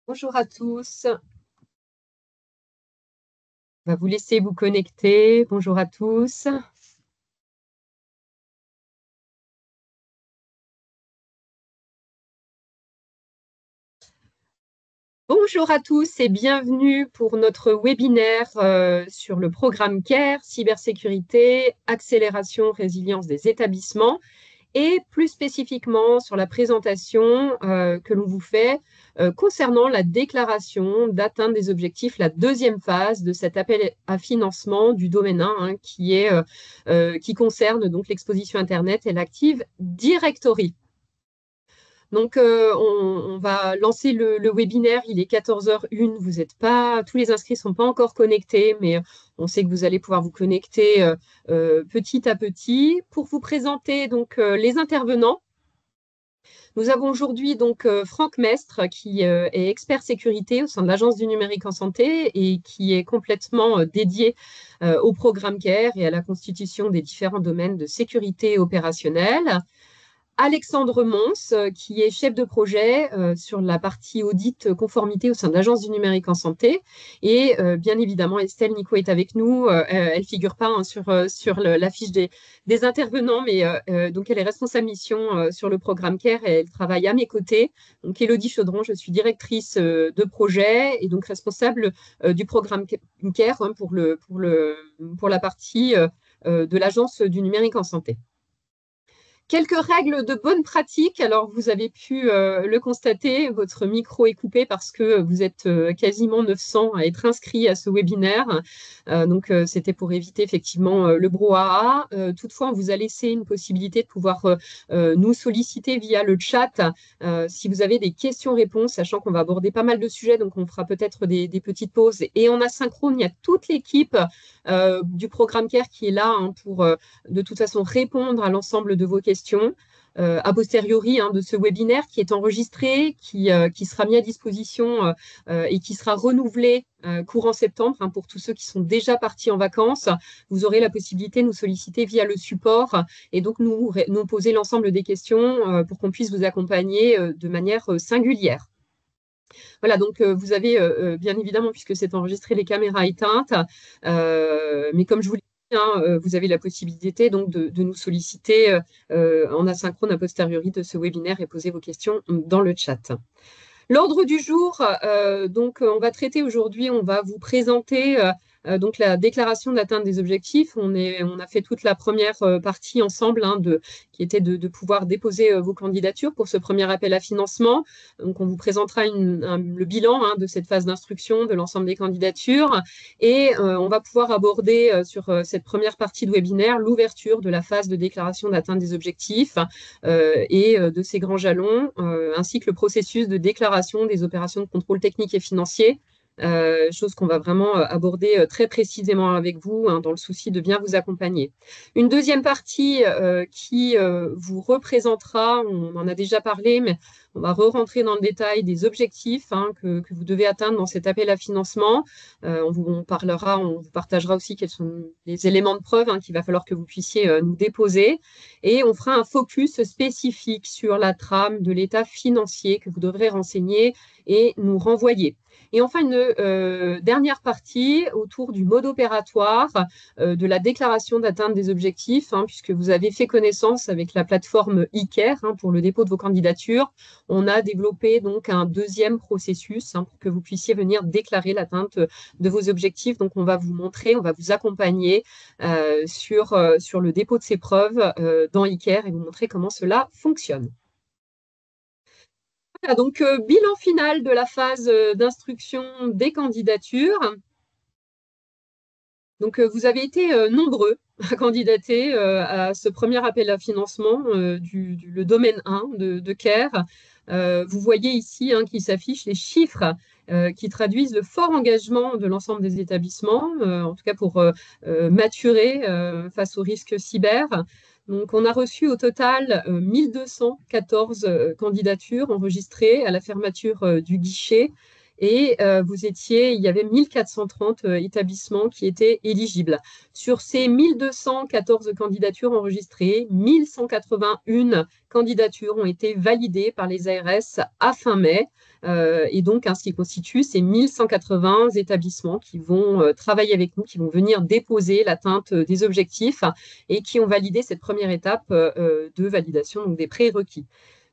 Bonjour à tous. On va vous laisser vous connecter. Bonjour à tous. Bonjour à tous et bienvenue pour notre webinaire sur le programme CARE, cybersécurité, accélération, résilience des établissements et plus spécifiquement sur la présentation que l'on vous fait concernant la déclaration d'atteinte des objectifs, la deuxième phase de cet appel à financement du domaine 1 qui concerne donc l'exposition Internet et l'Active Directory. Donc, on va lancer le webinaire. Il est 14h01. Vous êtes pas, tous les inscrits ne sont pas encore connectés, mais on sait que vous allez pouvoir vous connecter petit à petit. Pour vous présenter donc les intervenants, nous avons aujourd'hui donc Franck Mestre, qui est expert sécurité au sein de l'Agence du numérique en santé et qui est complètement dédié au programme CARE et à la constitution des différents domaines de sécurité opérationnelle. Alexandre Mons, qui est chef de projet sur la partie audit conformité au sein de l'Agence du numérique en santé. Et bien évidemment, Estelle Nico est avec nous. Elle ne figure pas sur la fiche des intervenants, mais donc elle est responsable mission sur le programme CARE et elle travaille à mes côtés. Donc Élodie Chaudron, je suis directrice de projet et donc responsable du programme CARE pour la partie de l'Agence du numérique en santé. Quelques règles de bonne pratique. Alors, vous avez pu le constater, votre micro est coupé parce que vous êtes quasiment 900 à être inscrits à ce webinaire. Donc, c'était pour éviter effectivement le brouhaha. Toutefois, on vous a laissé une possibilité de pouvoir nous solliciter via le chat si vous avez des questions-réponses, sachant qu'on va aborder pas mal de sujets. Donc, on fera peut-être des petites pauses. Et en asynchrone, il y a toute l'équipe du programme CARE qui est là pour de toute façon répondre à l'ensemble de vos questions a posteriori de ce webinaire qui est enregistré, qui sera mis à disposition et qui sera renouvelé courant septembre pour tous ceux qui sont déjà partis en vacances. Vous aurez la possibilité de nous solliciter via le support et donc nous poser l'ensemble des questions pour qu'on puisse vous accompagner de manière singulière. Voilà, donc vous avez bien évidemment, puisque c'est enregistré, les caméras éteintes, mais comme je vous l'ai dit, vous avez la possibilité donc de nous solliciter en asynchrone a posteriori de ce webinaire et poser vos questions dans le chat. L'ordre du jour, donc on va traiter aujourd'hui, on va vous présenter donc la déclaration d'atteinte des objectifs. On a fait toute la première partie ensemble qui était de pouvoir déposer vos candidatures pour ce premier appel à financement. Donc on vous présentera le bilan de cette phase d'instruction de l'ensemble des candidatures et on va pouvoir aborder sur cette première partie de webinaire l'ouverture de la phase de déclaration d'atteinte des objectifs et de ces grands jalons, ainsi que le processus de déclaration des opérations de contrôle technique et financier, chose qu'on va vraiment aborder très précisément avec vous dans le souci de bien vous accompagner. Une deuxième partie qui vous représentera, on en a déjà parlé, mais on va re-rentrer dans le détail des objectifs que vous devez atteindre dans cet appel à financement. On vous partagera aussi quels sont les éléments de preuve qu'il va falloir que vous puissiez nous déposer. Et on fera un focus spécifique sur la trame de l'état financier que vous devrez renseigner et nous renvoyer. Et enfin, une dernière partie autour du mode opératoire de la déclaration d'atteinte des objectifs, puisque vous avez fait connaissance avec la plateforme eCare pour le dépôt de vos candidatures. On a développé donc un deuxième processus pour que vous puissiez venir déclarer l'atteinte de vos objectifs. Donc, on va vous montrer, on va vous accompagner sur le dépôt de ces preuves dans eCare et vous montrer comment cela fonctionne. Voilà, donc bilan final de la phase d'instruction des candidatures. Donc, vous avez été nombreux à candidater à ce premier appel à financement le domaine 1 de CARE. Vous voyez ici qui s'affichent les chiffres qui traduisent le fort engagement de l'ensemble des établissements, en tout cas pour maturer face aux risques cyber. Donc, on a reçu au total 1214 candidatures enregistrées à la fermeture du guichet. et il y avait 1430 établissements qui étaient éligibles. Sur ces 1214 candidatures enregistrées, 1181 candidatures ont été validées par les ARS à fin mai. Et donc, ce qui constitue ces 1180 établissements qui vont travailler avec nous, qui vont venir déposer l'atteinte des objectifs et qui ont validé cette première étape de validation, donc des prérequis.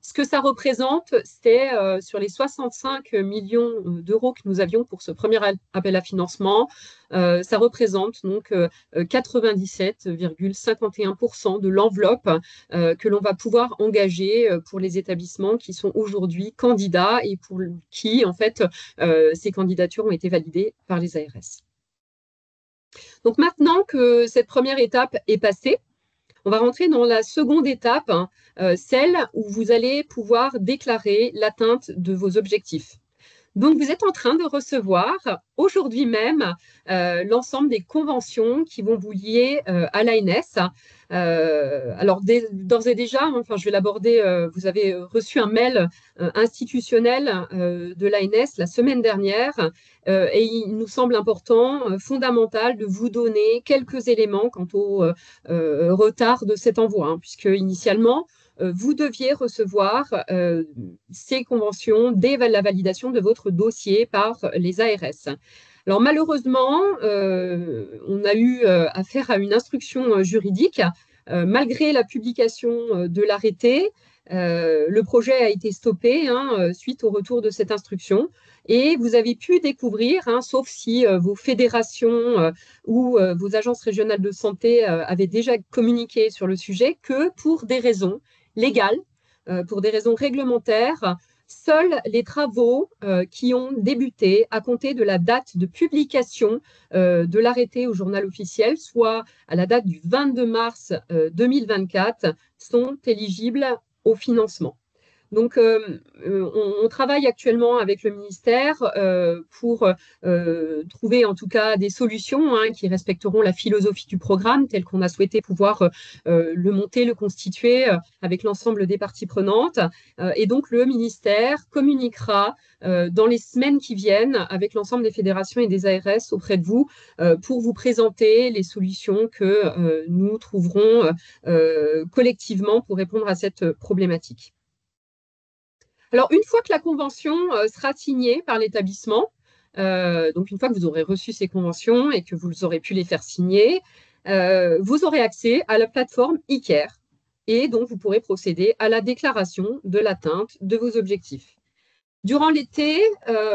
Ce que ça représente, c'est sur les 65 millions d'euros que nous avions pour ce premier appel à financement, ça représente donc 97,51% de l'enveloppe que l'on va pouvoir engager pour les établissements qui sont aujourd'hui candidats et pour qui, en fait, ces candidatures ont été validées par les ARS. Donc maintenant que cette première étape est passée, on va rentrer dans la seconde étape, celle où vous allez pouvoir déclarer l'atteinte de vos objectifs. Donc, vous êtes en train de recevoir aujourd'hui même l'ensemble des conventions qui vont vous lier à l'ANS. Alors, d'ores et déjà, enfin, je vais l'aborder, vous avez reçu un mail institutionnel de l'ANS la semaine dernière et il nous semble important, fondamental, de vous donner quelques éléments quant au retard de cet envoi, hein, puisque initialement, vous deviez recevoir ces conventions dès la validation de votre dossier par les ARS. Alors malheureusement, on a eu affaire à une instruction juridique. Malgré la publication de l'arrêté, le projet a été stoppé suite au retour de cette instruction. Et vous avez pu découvrir, sauf si vos fédérations ou vos agences régionales de santé avaient déjà communiqué sur le sujet, que pour des raisons légales, pour des raisons réglementaires, seuls les travaux qui ont débuté à compter de la date de publication de l'arrêté au journal officiel, soit à la date du 22 mars 2024, sont éligibles au financement. Donc, on travaille actuellement avec le ministère pour trouver en tout cas des solutions qui respecteront la philosophie du programme tel qu'on a souhaité pouvoir le monter, le constituer avec l'ensemble des parties prenantes. Et donc, le ministère communiquera dans les semaines qui viennent avec l'ensemble des fédérations et des ARS auprès de vous pour vous présenter les solutions que nous trouverons collectivement pour répondre à cette problématique. Alors, une fois que la convention sera signée par l'établissement, donc une fois que vous aurez reçu ces conventions et que vous aurez pu les faire signer, vous aurez accès à la plateforme eCare et donc vous pourrez procéder à la déclaration de l'atteinte de vos objectifs. Durant l'été,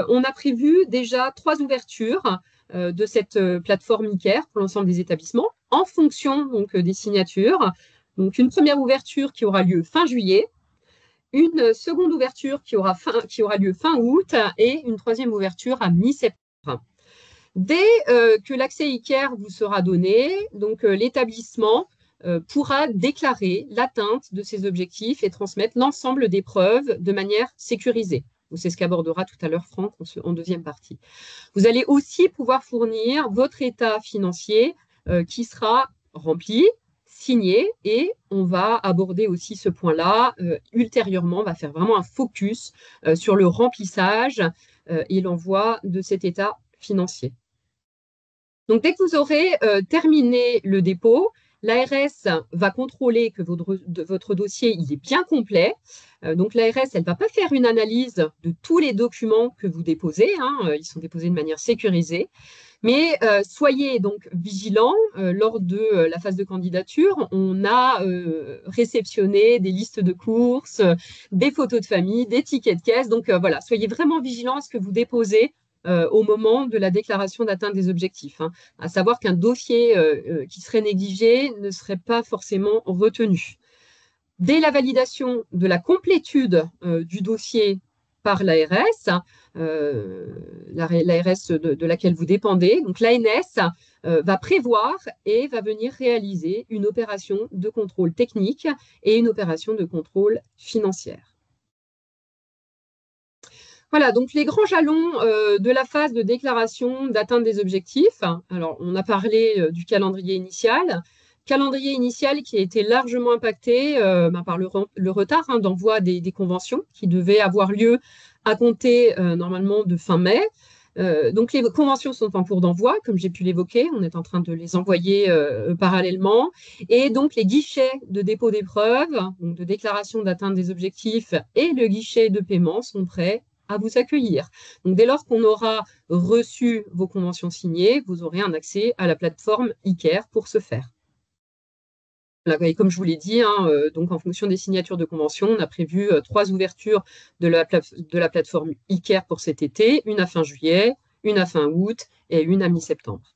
on a prévu déjà 3 ouvertures de cette plateforme eCare pour l'ensemble des établissements en fonction donc, des signatures. Donc, une première ouverture qui aura lieu fin juillet, une seconde ouverture qui aura lieu fin août et une troisième ouverture à mi-septembre. Dès que l'accès eCare vous sera donné, donc l'établissement pourra déclarer l'atteinte de ses objectifs et transmettre l'ensemble des preuves de manière sécurisée. C'est ce qu'abordera tout à l'heure Franck en deuxième partie. Vous allez aussi pouvoir fournir votre état financier qui sera rempli, signé, et on va aborder aussi ce point-là ultérieurement. On va faire vraiment un focus sur le remplissage et l'envoi de cet état financier. Donc, dès que vous aurez terminé le dépôt, l'ARS va contrôler que votre dossier il est bien complet. Donc, l'ARS, elle ne va pas faire une analyse de tous les documents que vous déposez. Ils sont déposés de manière sécurisée. Mais soyez donc vigilants, lors de la phase de candidature, on a réceptionné des listes de courses, des photos de famille, des tickets de caisse. Donc voilà, soyez vraiment vigilants à ce que vous déposez au moment de la déclaration d'atteinte des objectifs. À savoir qu'un dossier qui serait négligé ne serait pas forcément retenu. Dès la validation de la complétude du dossier par l'ARS, l'ARS de laquelle vous dépendez, donc l'ANS va prévoir et va venir réaliser une opération de contrôle technique et une opération de contrôle financière. Voilà, donc les grands jalons de la phase de déclaration d'atteinte des objectifs. Alors, on a parlé du calendrier initial. Calendrier initial qui a été largement impacté par le retard d'envoi des conventions qui devaient avoir lieu à compter normalement de fin mai. Donc, les conventions sont en cours d'envoi, comme j'ai pu l'évoquer. On est en train de les envoyer parallèlement. Et donc, les guichets de dépôt d'épreuves, donc de déclaration d'atteinte des objectifs et le guichet de paiement sont prêts à vous accueillir. Donc, dès lors qu'on aura reçu vos conventions signées, vous aurez un accès à la plateforme eCare pour ce faire. Et comme je vous l'ai dit, hein, donc en fonction des signatures de convention, on a prévu 3 ouvertures de la plateforme eCare pour cet été, une à fin juillet, une à fin août et une à mi-septembre.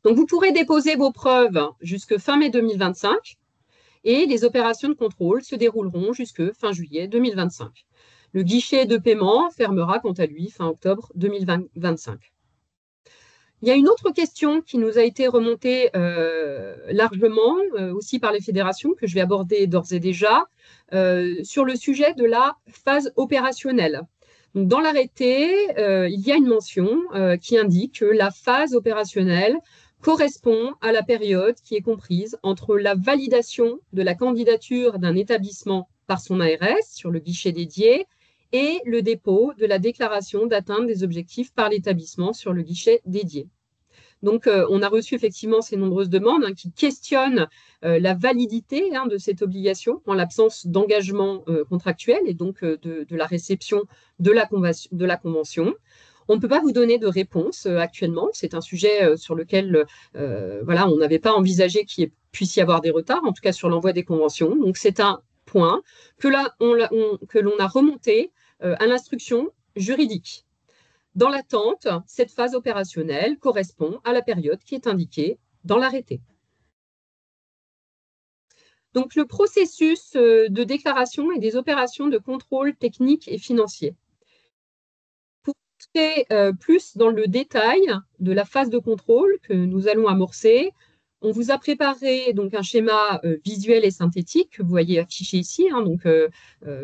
Donc vous pourrez déposer vos preuves jusque fin mai 2025 et les opérations de contrôle se dérouleront jusque fin juillet 2025. Le guichet de paiement fermera quant à lui fin octobre 2025. Il y a une autre question qui nous a été remontée largement, aussi par les fédérations, que je vais aborder d'ores et déjà, sur le sujet de la phase opérationnelle. Donc, dans l'arrêté, il y a une mention qui indique que la phase opérationnelle correspond à la période qui est comprise entre la validation de la candidature d'un établissement par son ARS sur le guichet dédié et le dépôt de la déclaration d'atteinte des objectifs par l'établissement sur le guichet dédié. Donc, on a reçu effectivement ces nombreuses demandes qui questionnent la validité de cette obligation en l'absence d'engagement contractuel et donc de la réception de la convention. On ne peut pas vous donner de réponse actuellement. C'est un sujet sur lequel on n'avait pas envisagé qu'il puisse y avoir des retards, en tout cas sur l'envoi des conventions. Donc, c'est un point que l'on a remonté à l'instruction juridique. Dans l'attente, cette phase opérationnelle correspond à la période qui est indiquée dans l'arrêté. Donc, le processus de déclaration et des opérations de contrôle technique et financier. Pour entrer plus dans le détail de la phase de contrôle que nous allons amorcer, on vous a préparé donc un schéma visuel et synthétique que vous voyez affiché ici. Donc,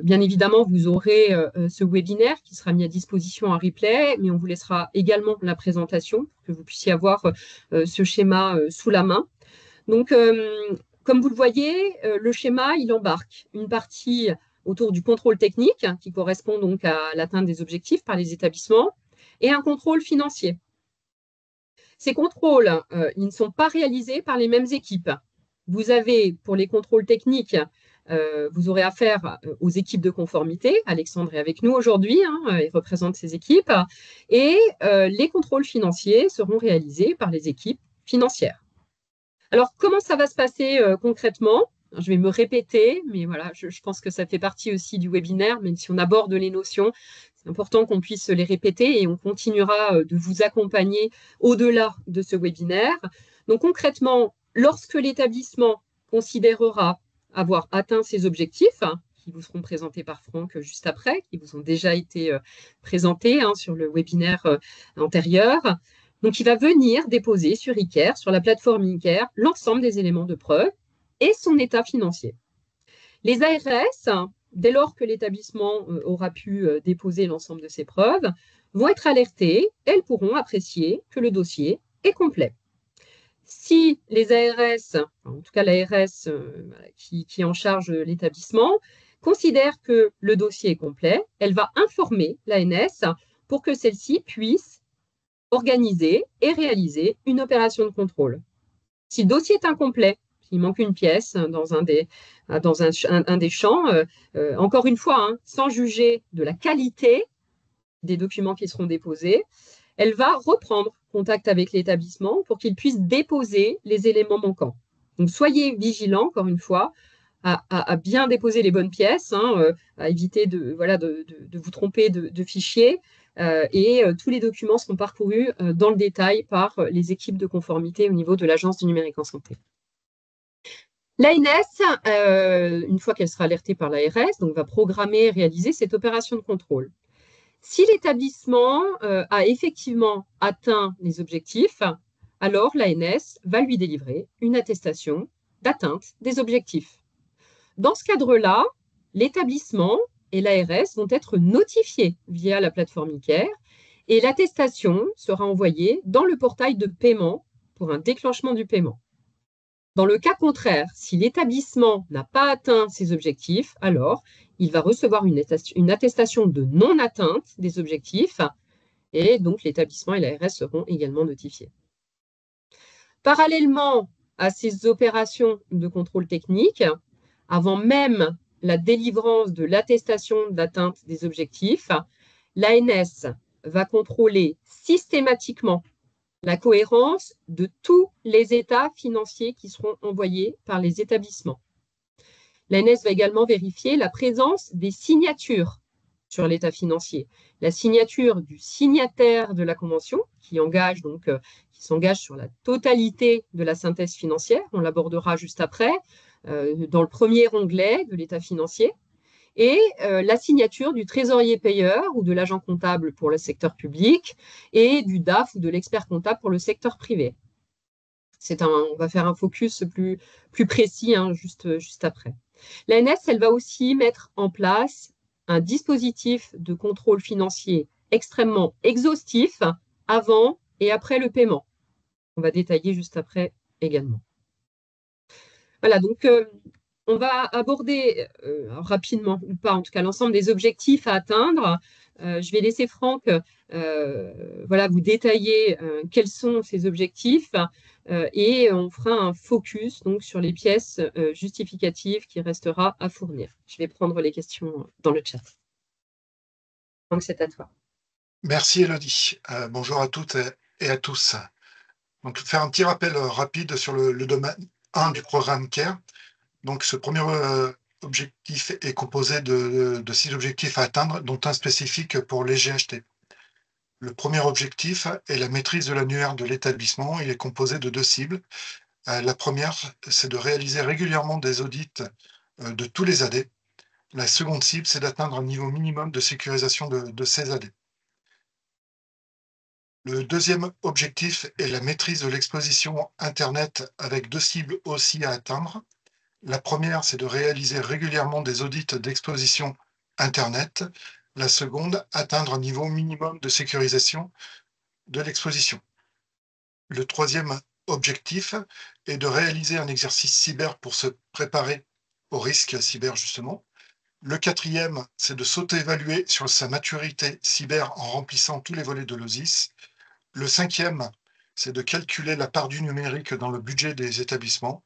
bien évidemment, vous aurez ce webinaire qui sera mis à disposition en replay, mais on vous laissera également la présentation pour que vous puissiez avoir ce schéma sous la main. Donc, comme vous le voyez, le schéma, il embarque une partie autour du contrôle technique qui correspond donc à l'atteinte des objectifs par les établissements et un contrôle financier. Ces contrôles, ils ne sont pas réalisés par les mêmes équipes. Vous avez, pour les contrôles techniques, vous aurez affaire aux équipes de conformité. Alexandre est avec nous aujourd'hui, il représente ces équipes. Et les contrôles financiers seront réalisés par les équipes financières. Alors, comment ça va se passer concrètement ? Je vais me répéter, mais voilà, je pense que ça fait partie aussi du webinaire, même si on aborde les notions, c'est important qu'on puisse les répéter et on continuera de vous accompagner au-delà de ce webinaire. Donc concrètement, lorsque l'établissement considérera avoir atteint ses objectifs, qui vous seront présentés par Franck juste après, qui vous ont déjà été présentés sur le webinaire antérieur, donc il va venir déposer sur eCare, sur la plateforme eCare, l'ensemble des éléments de preuve et son état financier. Les ARS, dès lors que l'établissement aura pu déposer l'ensemble de ses preuves, vont être alertées. Elles pourront apprécier que le dossier est complet. Si les ARS, en tout cas l'ARS qui est en charge de l'établissement, considère que le dossier est complet, elle va informer l'ANS pour que celle-ci puisse organiser et réaliser une opération de contrôle. Si le dossier est incomplet, s'il manque une pièce dans un des champs, encore une fois, sans juger de la qualité des documents qui seront déposés, elle va reprendre contact avec l'établissement pour qu'il puisse déposer les éléments manquants. Donc, soyez vigilants, encore une fois, à bien déposer les bonnes pièces, à éviter de vous tromper de fichier. Et tous les documents seront parcourus dans le détail par les équipes de conformité au niveau de l'Agence du numérique en santé. L'ANS, une fois qu'elle sera alertée par l'ARS, donc va programmer et réaliser cette opération de contrôle. Si l'établissement a effectivement atteint les objectifs, alors l'ANS va lui délivrer une attestation d'atteinte des objectifs. Dans ce cadre-là, l'établissement et l'ARS vont être notifiés via la plateforme eCare et l'attestation sera envoyée dans le portail de paiement pour un déclenchement du paiement. Dans le cas contraire, si l'établissement n'a pas atteint ses objectifs, alors il va recevoir une attestation de non-atteinte des objectifs et donc l'établissement et l'ARS seront également notifiés. Parallèlement à ces opérations de contrôle technique, avant même la délivrance de l'attestation d'atteinte des objectifs, l'ANS va contrôler systématiquement la cohérence de tous les états financiers qui seront envoyés par les établissements. L'ANS va également vérifier la présence des signatures sur l'état financier. La signature du signataire de la convention, qui s'engage sur la totalité de la synthèse financière, on l'abordera juste après, dans le premier onglet de l'état financier, et la signature du trésorier payeur ou de l'agent comptable pour le secteur public et du DAF ou de l'expert comptable pour le secteur privé. On va faire un focus plus précis juste après. L'ANS, elle va aussi mettre en place un dispositif de contrôle financier extrêmement exhaustif avant et après le paiement. On va détailler juste après également. Voilà, donc on va aborder rapidement, ou pas en tout cas, l'ensemble des objectifs à atteindre. Je vais laisser Franck vous détailler quels sont ces objectifs et on fera un focus donc, sur les pièces justificatives qui restera à fournir. Je vais prendre les questions dans le chat. Franck, c'est à toi. Merci Elodie. Bonjour à toutes et à tous. Donc, faire un petit rappel rapide sur le domaine 1 du programme CARE. Donc, ce premier objectif est composé de 6 objectifs à atteindre, dont un spécifique pour les GHT. Le premier objectif est la maîtrise de l'annuaire de l'établissement. Il est composé de 2 cibles. La première, c'est de réaliser régulièrement des audits de tous les AD. La seconde cible, c'est d'atteindre un niveau minimum de sécurisation de ces AD. Le deuxième objectif est la maîtrise de l'exposition Internet avec 2 cibles aussi à atteindre. La première, c'est de réaliser régulièrement des audits d'exposition Internet. La seconde, atteindre un niveau minimum de sécurisation de l'exposition. Le troisième objectif est de réaliser un exercice cyber pour se préparer aux risques cyber, justement. Le quatrième, c'est de s'auto-évaluer sur sa maturité cyber en remplissant tous les volets de l'OSIS. Le cinquième, c'est de calculer la part du numérique dans le budget des établissements.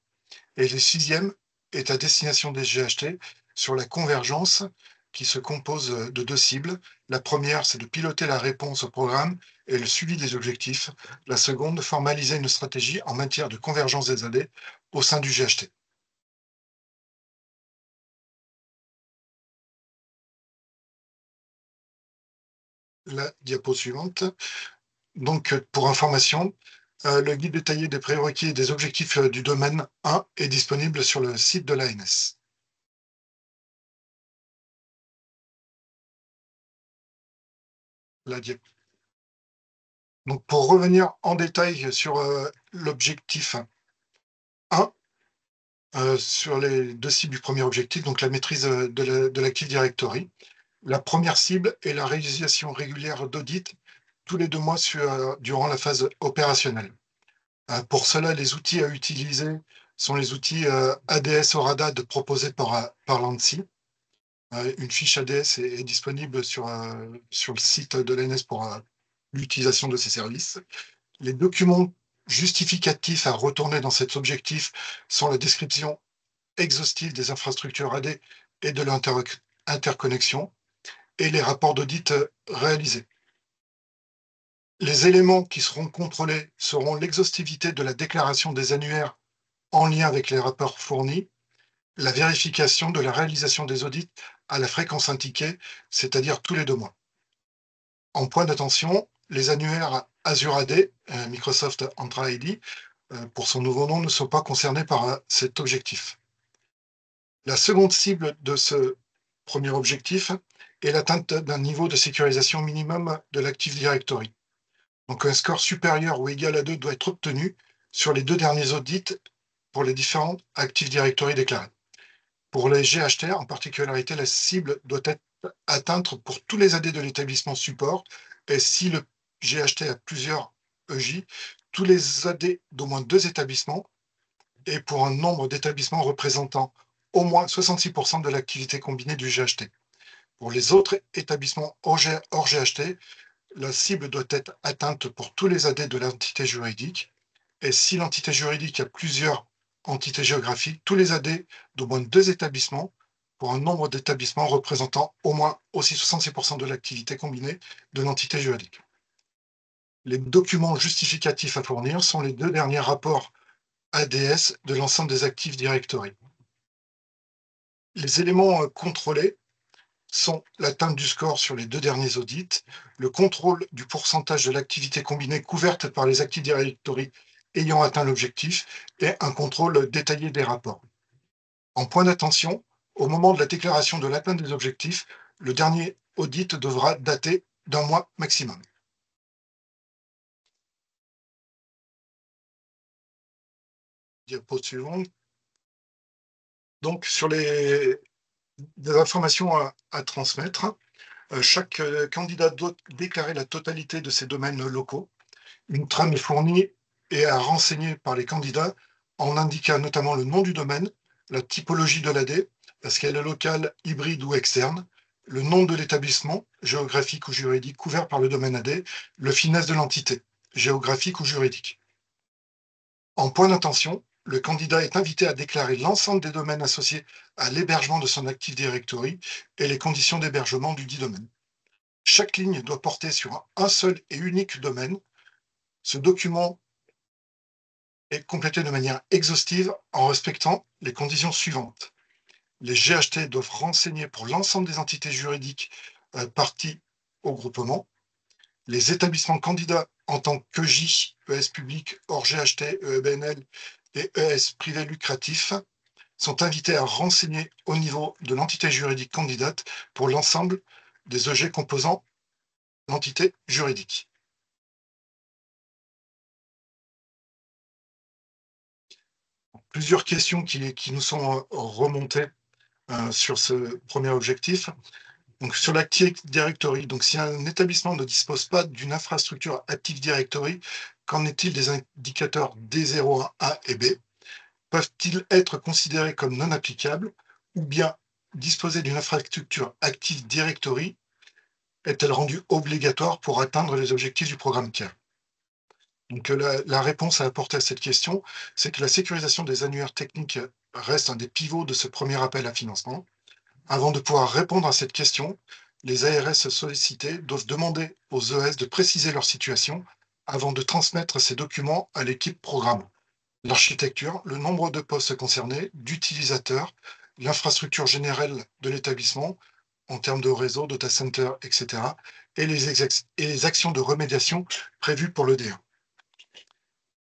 Et le sixième est à destination des GHT sur la convergence qui se compose de 2 cibles. La première, c'est de piloter la réponse au programme et le suivi des objectifs. La seconde, formaliser une stratégie en matière de convergence des AD au sein du GHT. La diapo suivante. Donc, pour information, le guide détaillé des prérequis et des objectifs du domaine 1 est disponible sur le site de l'ANS. Donc, pour revenir en détail sur l'objectif 1, sur les 2 cibles du premier objectif, donc la maîtrise de l'Active Directory. La première cible est la réalisation régulière d'audits tous les 2 mois durant la phase opérationnelle. Pour cela, les outils à utiliser sont les outils ADS Oradad proposés par l'ANSSI. Une fiche ADS est disponible sur le site de l'ANS pour l'utilisation de ces services. Les documents justificatifs à retourner dans cet objectif sont la description exhaustive des infrastructures AD et de l'interconnexion et les rapports d'audit réalisés. Les éléments qui seront contrôlés seront l'exhaustivité de la déclaration des annuaires en lien avec les rapports fournis, la vérification de la réalisation des audits à la fréquence indiquée, c'est-à-dire tous les 2 mois. En point d'attention, les annuaires Azure AD, Microsoft Entra ID, pour son nouveau nom, ne sont pas concernés par cet objectif. La seconde cible de ce premier objectif est l'atteinte d'un niveau de sécurisation minimum de l'Active Directory. Donc un score supérieur ou égal à 2 doit être obtenu sur les 2 derniers audits pour les différents Active Directory déclarés. Pour les GHT, en particularité, la cible doit être atteinte pour tous les AD de l'établissement support et si le GHT a plusieurs EJ, tous les AD d'au moins 2 établissements et pour un nombre d'établissements représentant au moins 66% de l'activité combinée du GHT. Pour les autres établissements hors GHT, la cible doit être atteinte pour tous les AD de l'entité juridique. Et si l'entité juridique a plusieurs entités géographiques, tous les AD d'au moins 2 établissements pour un nombre d'établissements représentant au moins aussi 66% de l'activité combinée de l'entité juridique. Les documents justificatifs à fournir sont les 2 derniers rapports ADS de l'ensemble des Active Directory. Les éléments contrôlés sont l'atteinte du score sur les 2 derniers audits, le contrôle du pourcentage de l'activité combinée couverte par les Active Directory ayant atteint l'objectif et un contrôle détaillé des rapports. En point d'attention, au moment de la déclaration de l'atteinte des objectifs, le dernier audit devra dater d'1 mois maximum. Diapo suivante. Donc, sur des informations à transmettre, chaque candidat doit déclarer la totalité de ses domaines locaux. Une trame est fournie et à renseigner par les candidats en indiquant notamment le nom du domaine, la typologie de l'AD, est-ce qu'elle est locale, hybride ou externe, le nom de l'établissement, géographique ou juridique, couvert par le domaine AD, le finesse de l'entité, géographique ou juridique. En point d'intention, le candidat est invité à déclarer l'ensemble des domaines associés à l'hébergement de son Active Directory et les conditions d'hébergement du dit domaine. Chaque ligne doit porter sur un seul et unique domaine. Ce document est complété de manière exhaustive en respectant les conditions suivantes. Les GHT doivent renseigner pour l'ensemble des entités juridiques parties au groupement. Les établissements candidats en tant qu'EJ, ES public, hors GHT, EBNL et ES privé lucratif sont invités à renseigner au niveau de l'entité juridique candidate pour l'ensemble des EG composant l'entité juridique. Plusieurs questions qui nous sont remontées sur ce premier objectif. Donc, sur l'Active Directory, donc si un établissement ne dispose pas d'une infrastructure Active Directory, qu'en est-il des indicateurs D01 A et B? Peuvent-ils être considérés comme non applicables ou bien disposer d'une infrastructure Active Directory est-elle rendue obligatoire pour atteindre les objectifs du programme CARE? Donc la réponse à apporter à cette question, c'est que la sécurisation des annuaires techniques reste un des pivots de ce premier appel à financement. Avant de pouvoir répondre à cette question, les ARS sollicités doivent demander aux ES de préciser leur situation avant de transmettre ces documents à l'équipe programme. L'architecture, le nombre de postes concernés, d'utilisateurs, l'infrastructure générale de l'établissement en termes de réseau, data center, etc. et les actions de remédiation prévues pour le D1.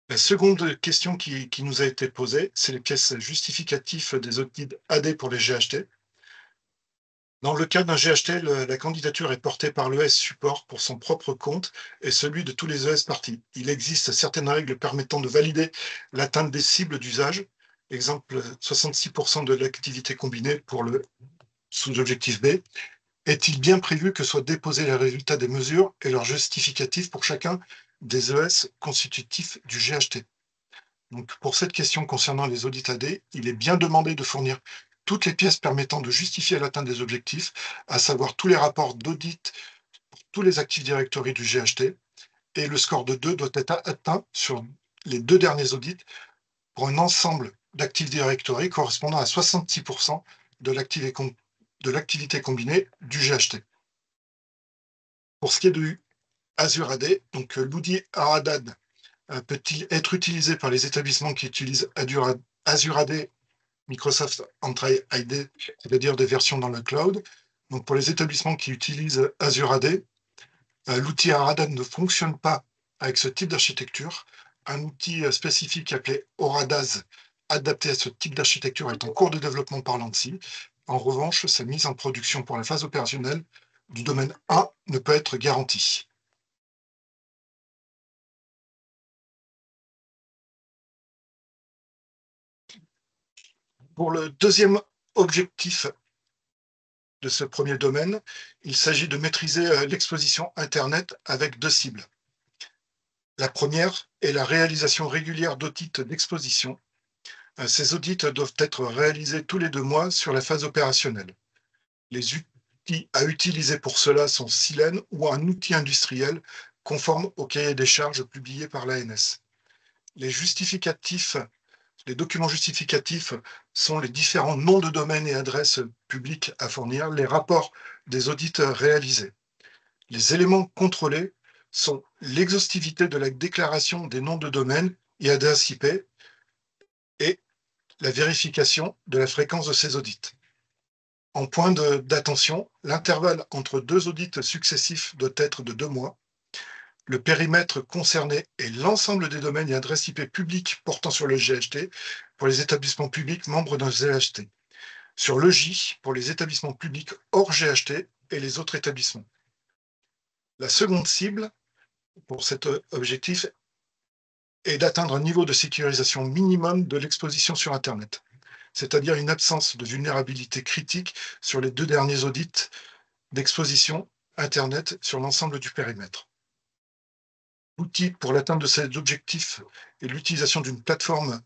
La seconde question qui nous a été posée, c'est les pièces justificatives des audits AD pour les GHT. Dans le cas d'un GHT, la candidature est portée par l'ES support pour son propre compte et celui de tous les ES parties. Il existe certaines règles permettant de valider l'atteinte des cibles d'usage. Exemple, 66% de l'activité combinée pour le sous-objectif B. Est-il bien prévu que soient déposés les résultats des mesures et leurs justificatifs pour chacun des ES constitutifs du GHT? Donc, pour cette question concernant les audits AD, il est bien demandé de fournir toutes les pièces permettant de justifier l'atteinte des objectifs, à savoir tous les rapports d'audit pour tous les Active Directory du GHT, et le score de 2 doit être atteint sur les 2 derniers audits pour un ensemble d'Active Directory correspondant à 66% de l'activité combinée du GHT. Pour ce qui est de Azure AD, donc l'outil ARADAD peut-il être utilisé par les établissements qui utilisent Azure AD, Microsoft Entra ID, c'est-à-dire des versions dans le cloud? Donc pour les établissements qui utilisent Azure AD, l'outil ARADAD ne fonctionne pas avec ce type d'architecture. Un outil spécifique appelé ORADAS, adapté à ce type d'architecture, est en cours de développement par l'ANSSI. En revanche, sa mise en production pour la phase opérationnelle du domaine 1 ne peut être garantie. Pour le deuxième objectif de ce premier domaine, il s'agit de maîtriser l'exposition Internet avec 2 cibles. La première est la réalisation régulière d'audits d'exposition. Ces audits doivent être réalisés tous les 2 mois sur la phase opérationnelle. Les outils à utiliser pour cela sont Silène ou un outil industriel conforme au cahier des charges publié par l'ANS. Les justificatifs, les documents justificatifs sont les différents noms de domaine et adresses publiques à fournir, les rapports des audits réalisés. Les éléments contrôlés sont l'exhaustivité de la déclaration des noms de domaine et adresses IP et la vérification de la fréquence de ces audits. En point d'attention, l'intervalle entre 2 audits successifs doit être de 2 mois. Le périmètre concerné est l'ensemble des domaines et adresses IP publiques portant sur le GHT pour les établissements publics membres d'un GHT. Sur le J pour les établissements publics hors GHT et les autres établissements. La seconde cible pour cet objectif est d'atteindre un niveau de sécurisation minimum de l'exposition sur Internet, c'est-à-dire une absence de vulnérabilité critique sur les 2 derniers audits d'exposition Internet sur l'ensemble du périmètre. L'outil pour l'atteinte de cet objectif est l'utilisation d'une plateforme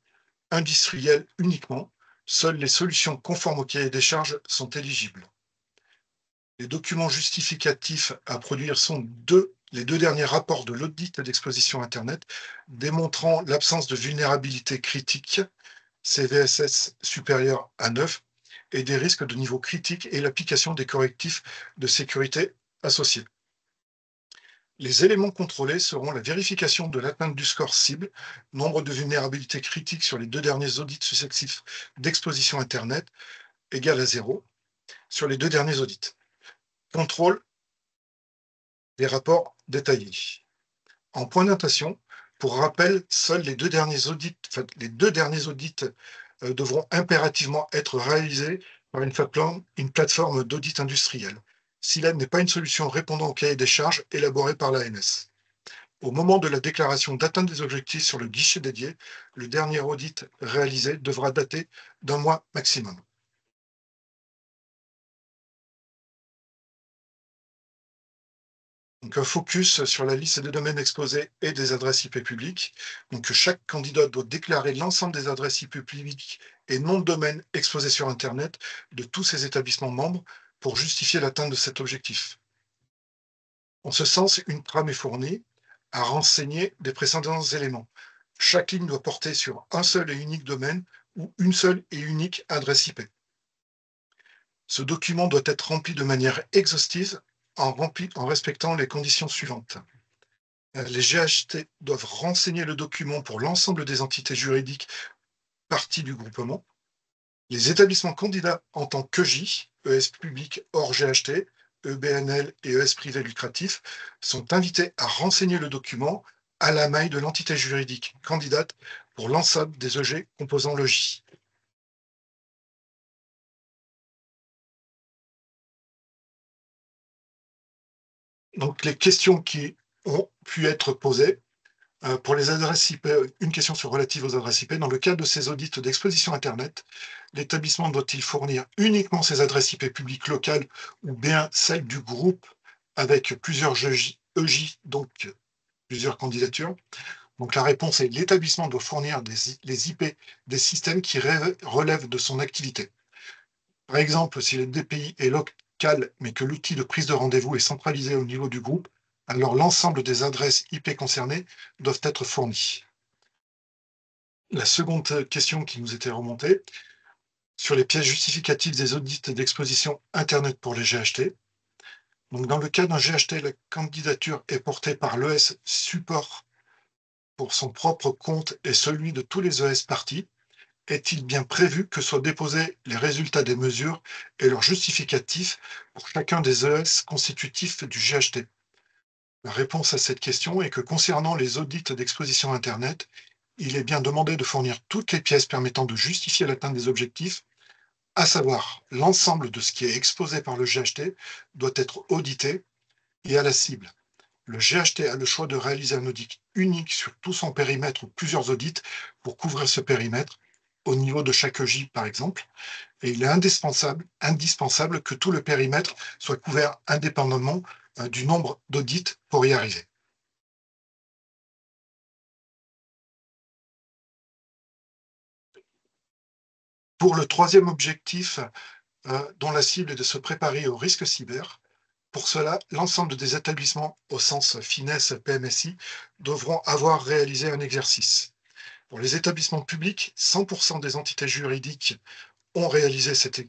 industrielle uniquement. Seules les solutions conformes au cahier des charges sont éligibles. Les documents justificatifs à produire sont les 2 derniers rapports de l'audit d'exposition Internet démontrant l'absence de vulnérabilité critique, CVSS supérieur à 9, et des risques de niveau critique et l'application des correctifs de sécurité associés. Les éléments contrôlés seront la vérification de l'atteinte du score cible, nombre de vulnérabilités critiques sur les 2 derniers audits successifs d'exposition Internet, égal à 0, sur les 2 derniers audits. Contrôle des rapports détaillés. En point d'attention, pour rappel, seuls les 2 derniers audits, devront impérativement être réalisés par une plateforme d'audit industriel. Silène n'est pas une solution répondant au cahier des charges élaboré par l'ANS. Au moment de la déclaration d'atteinte des objectifs sur le guichet dédié, le dernier audit réalisé devra dater d'1 mois maximum. Donc, un focus sur la liste des domaines exposés et des adresses IP publiques. Donc, chaque candidat doit déclarer l'ensemble des adresses IP publiques et noms de domaine exposés sur Internet de tous ses établissements membres pour justifier l'atteinte de cet objectif. En ce sens, une trame est fournie à renseigner des précédents éléments. Chaque ligne doit porter sur un seul et unique domaine ou une seule et unique adresse IP. Ce document doit être rempli de manière exhaustive en respectant les conditions suivantes. Les GHT doivent renseigner le document pour l'ensemble des entités juridiques parties du groupement. Les établissements candidats en tant qu'EJ, ES public hors GHT, EBNL et ES privé lucratif, sont invités à renseigner le document à la maille de l'entité juridique candidate pour l'ensemble des EG composant le J. Donc, les questions qui ont pu être posées pour les adresses IP, une question relative aux adresses IP. Dans le cadre de ces audits d'exposition Internet, l'établissement doit-il fournir uniquement ses adresses IP publiques locales ou bien celles du groupe avec plusieurs EJ, donc plusieurs candidatures? Donc la réponse est l'établissement doit fournir les IP des systèmes qui relèvent de son activité. Par exemple, si le DPI est local, mais que l'outil de prise de rendez-vous est centralisé au niveau du groupe, alors l'ensemble des adresses IP concernées doivent être fournies. La seconde question qui nous était remontée, sur les pièces justificatives des audits d'exposition Internet pour les GHT. Donc, dans le cas d'un GHT, la candidature est portée par l'ES support pour son propre compte et celui de tous les ES parties. Est-il bien prévu que soient déposés les résultats des mesures et leurs justificatifs pour chacun des ES constitutifs du GHT? La réponse à cette question est que concernant les audits d'exposition Internet, il est bien demandé de fournir toutes les pièces permettant de justifier l'atteinte des objectifs, à savoir l'ensemble de ce qui est exposé par le GHT doit être audité et à la cible. Le GHT a le choix de réaliser un audit unique sur tout son périmètre ou plusieurs audits pour couvrir ce périmètre au niveau de chaque EJ, par exemple, et il est indispensable que tout le périmètre soit couvert indépendamment du nombre d'audits pour y arriver. Pour le troisième objectif, dont la cible est de se préparer au risque cyber, pour cela, l'ensemble des établissements, au sens finesse PMSI, devront avoir réalisé un exercice. Pour les établissements publics, 100% des entités juridiques ont réalisé cet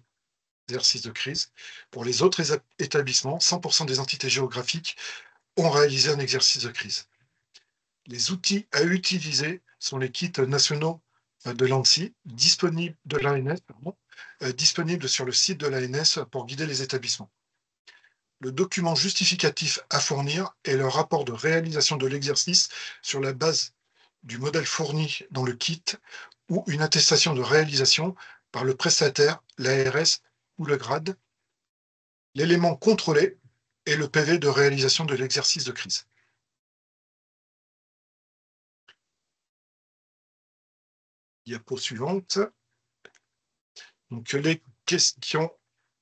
exercice de crise. Pour les autres établissements, 100% des entités géographiques ont réalisé un exercice de crise. Les outils à utiliser sont les kits nationaux de l'ANSSI, disponibles de l'ANS, disponibles sur le site de l'ANS pour guider les établissements. Le document justificatif à fournir est le rapport de réalisation de l'exercice sur la base du modèle fourni dans le kit ou une attestation de réalisation par le prestataire, l'ARS ou le grade. L'élément contrôlé est le PV de réalisation de l'exercice de crise. Diapo suivante. Donc les questions,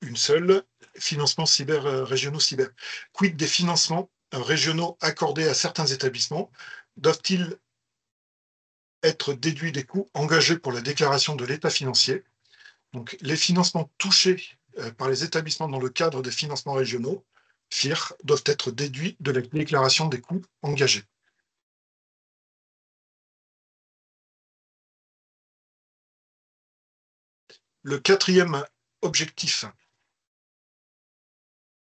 une seule. Financement cyber, régionaux cyber. Quid des financements régionaux accordés à certains établissements? Doivent-ils être déduits des coûts engagés pour la déclaration de l'état financier? Donc, les financements touchés par les établissements dans le cadre des financements régionaux, FIR, doivent être déduits de la déclaration des coûts engagés. Le quatrième objectif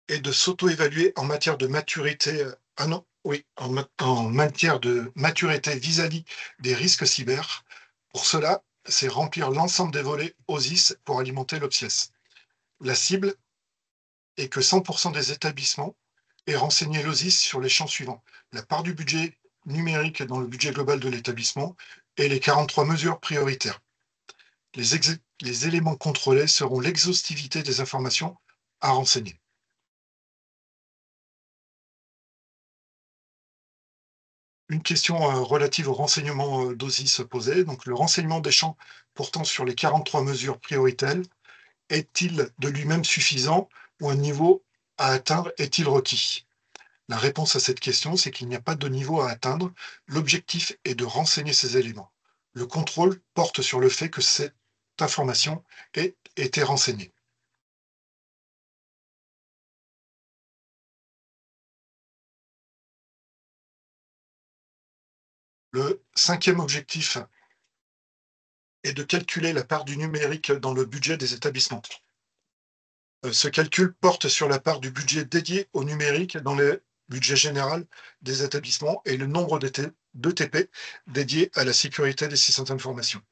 est de s'auto-évaluer en matière de maturité, en matière de maturité vis-à-vis des risques cyber. Pour cela, c'est remplir l'ensemble des volets OSIS pour alimenter l'OPSIES. La cible est que 100% des établissements aient renseigné l'OSIS sur les champs suivants: la part du budget numérique dans le budget global de l'établissement et les 43 mesures prioritaires. Les éléments contrôlés seront l'exhaustivité des informations à renseigner. Une question relative au renseignement d'OSIS posée. Donc, le renseignement des champs portant sur les 43 mesures prioritaires est-il de lui-même suffisant ou un niveau à atteindre est-il requis? La réponse à cette question, c'est qu'il n'y a pas de niveau à atteindre. L'objectif est de renseigner ces éléments. Le contrôle porte sur le fait que cette information ait été renseignée. Le cinquième objectif est de calculer la part du numérique dans le budget des établissements. Ce calcul porte sur la part du budget dédié au numérique dans le budget général des établissements et le nombre d'ETP dédiés à la sécurité des systèmes d'information.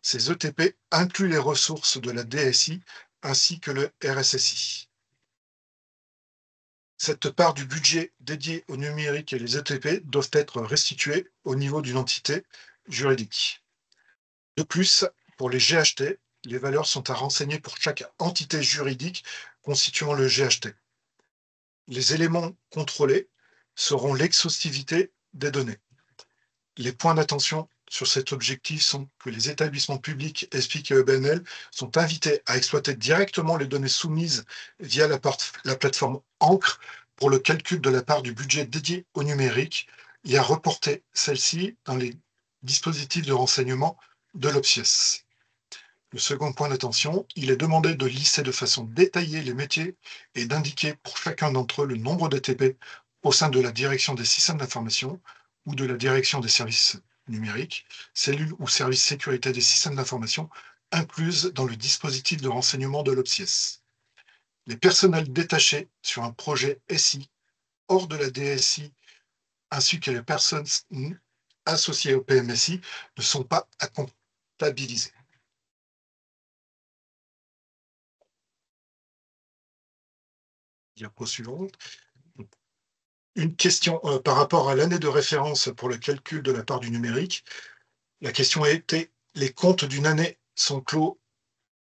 Ces ETP incluent les ressources de la DSI ainsi que le RSSI. Cette part du budget dédié au numérique et les ETP doivent être restituées au niveau d'une entité juridique. De plus, pour les GHT, les valeurs sont à renseigner pour chaque entité juridique constituant le GHT. Les éléments contrôlés seront l'exhaustivité des données. Les points d'attention sur cet objectif sont que les établissements publics, ESPIC et EBNL sont invités à exploiter directement les données soumises via la plateforme Ancre pour le calcul de la part du budget dédié au numérique et à reporter celle-ci dans les dispositifs de renseignement de l'OPSIES. Le second point d'attention, il est demandé de lister de façon détaillée les métiers et d'indiquer pour chacun d'entre eux le nombre d'ETP au sein de la direction des systèmes d'information ou de la direction des services numériques, cellules ou services sécurité des systèmes d'information incluses dans le dispositif de renseignement de l'OPSIES. Les personnels détachés sur un projet SI hors de la DSI ainsi que les personnes associées au PMSI ne sont pas à comptabiliser. Diapo suivante. Une question par rapport à l'année de référence pour le calcul de la part du numérique. La question était: les comptes d'une année sont clos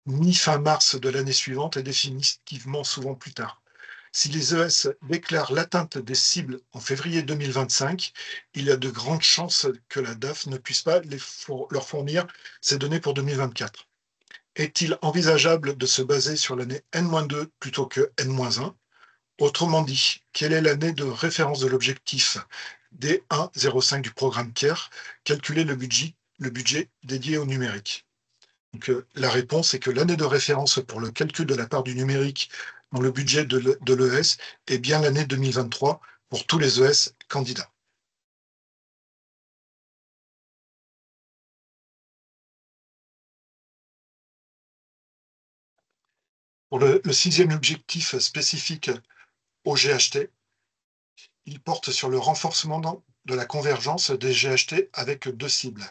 mi-fin mars de l'année suivante et définitivement souvent plus tard. Si les ES déclarent l'atteinte des cibles en février 2025, il y a de grandes chances que la DAF ne puisse pas leur fournir ces données pour 2024. Est-il envisageable de se baser sur l'année N-2 plutôt que N-1? Autrement dit, quelle est l'année de référence de l'objectif D105 du programme CARE? Calculer le budget dédié au numérique. Donc, la réponse est que l'année de référence pour le calcul de la part du numérique dans le budget de l'ES est bien l'année 2023 pour tous les ES candidats. Pour le sixième objectif spécifique au GHT, il porte sur le renforcement de la convergence des GHT avec deux cibles.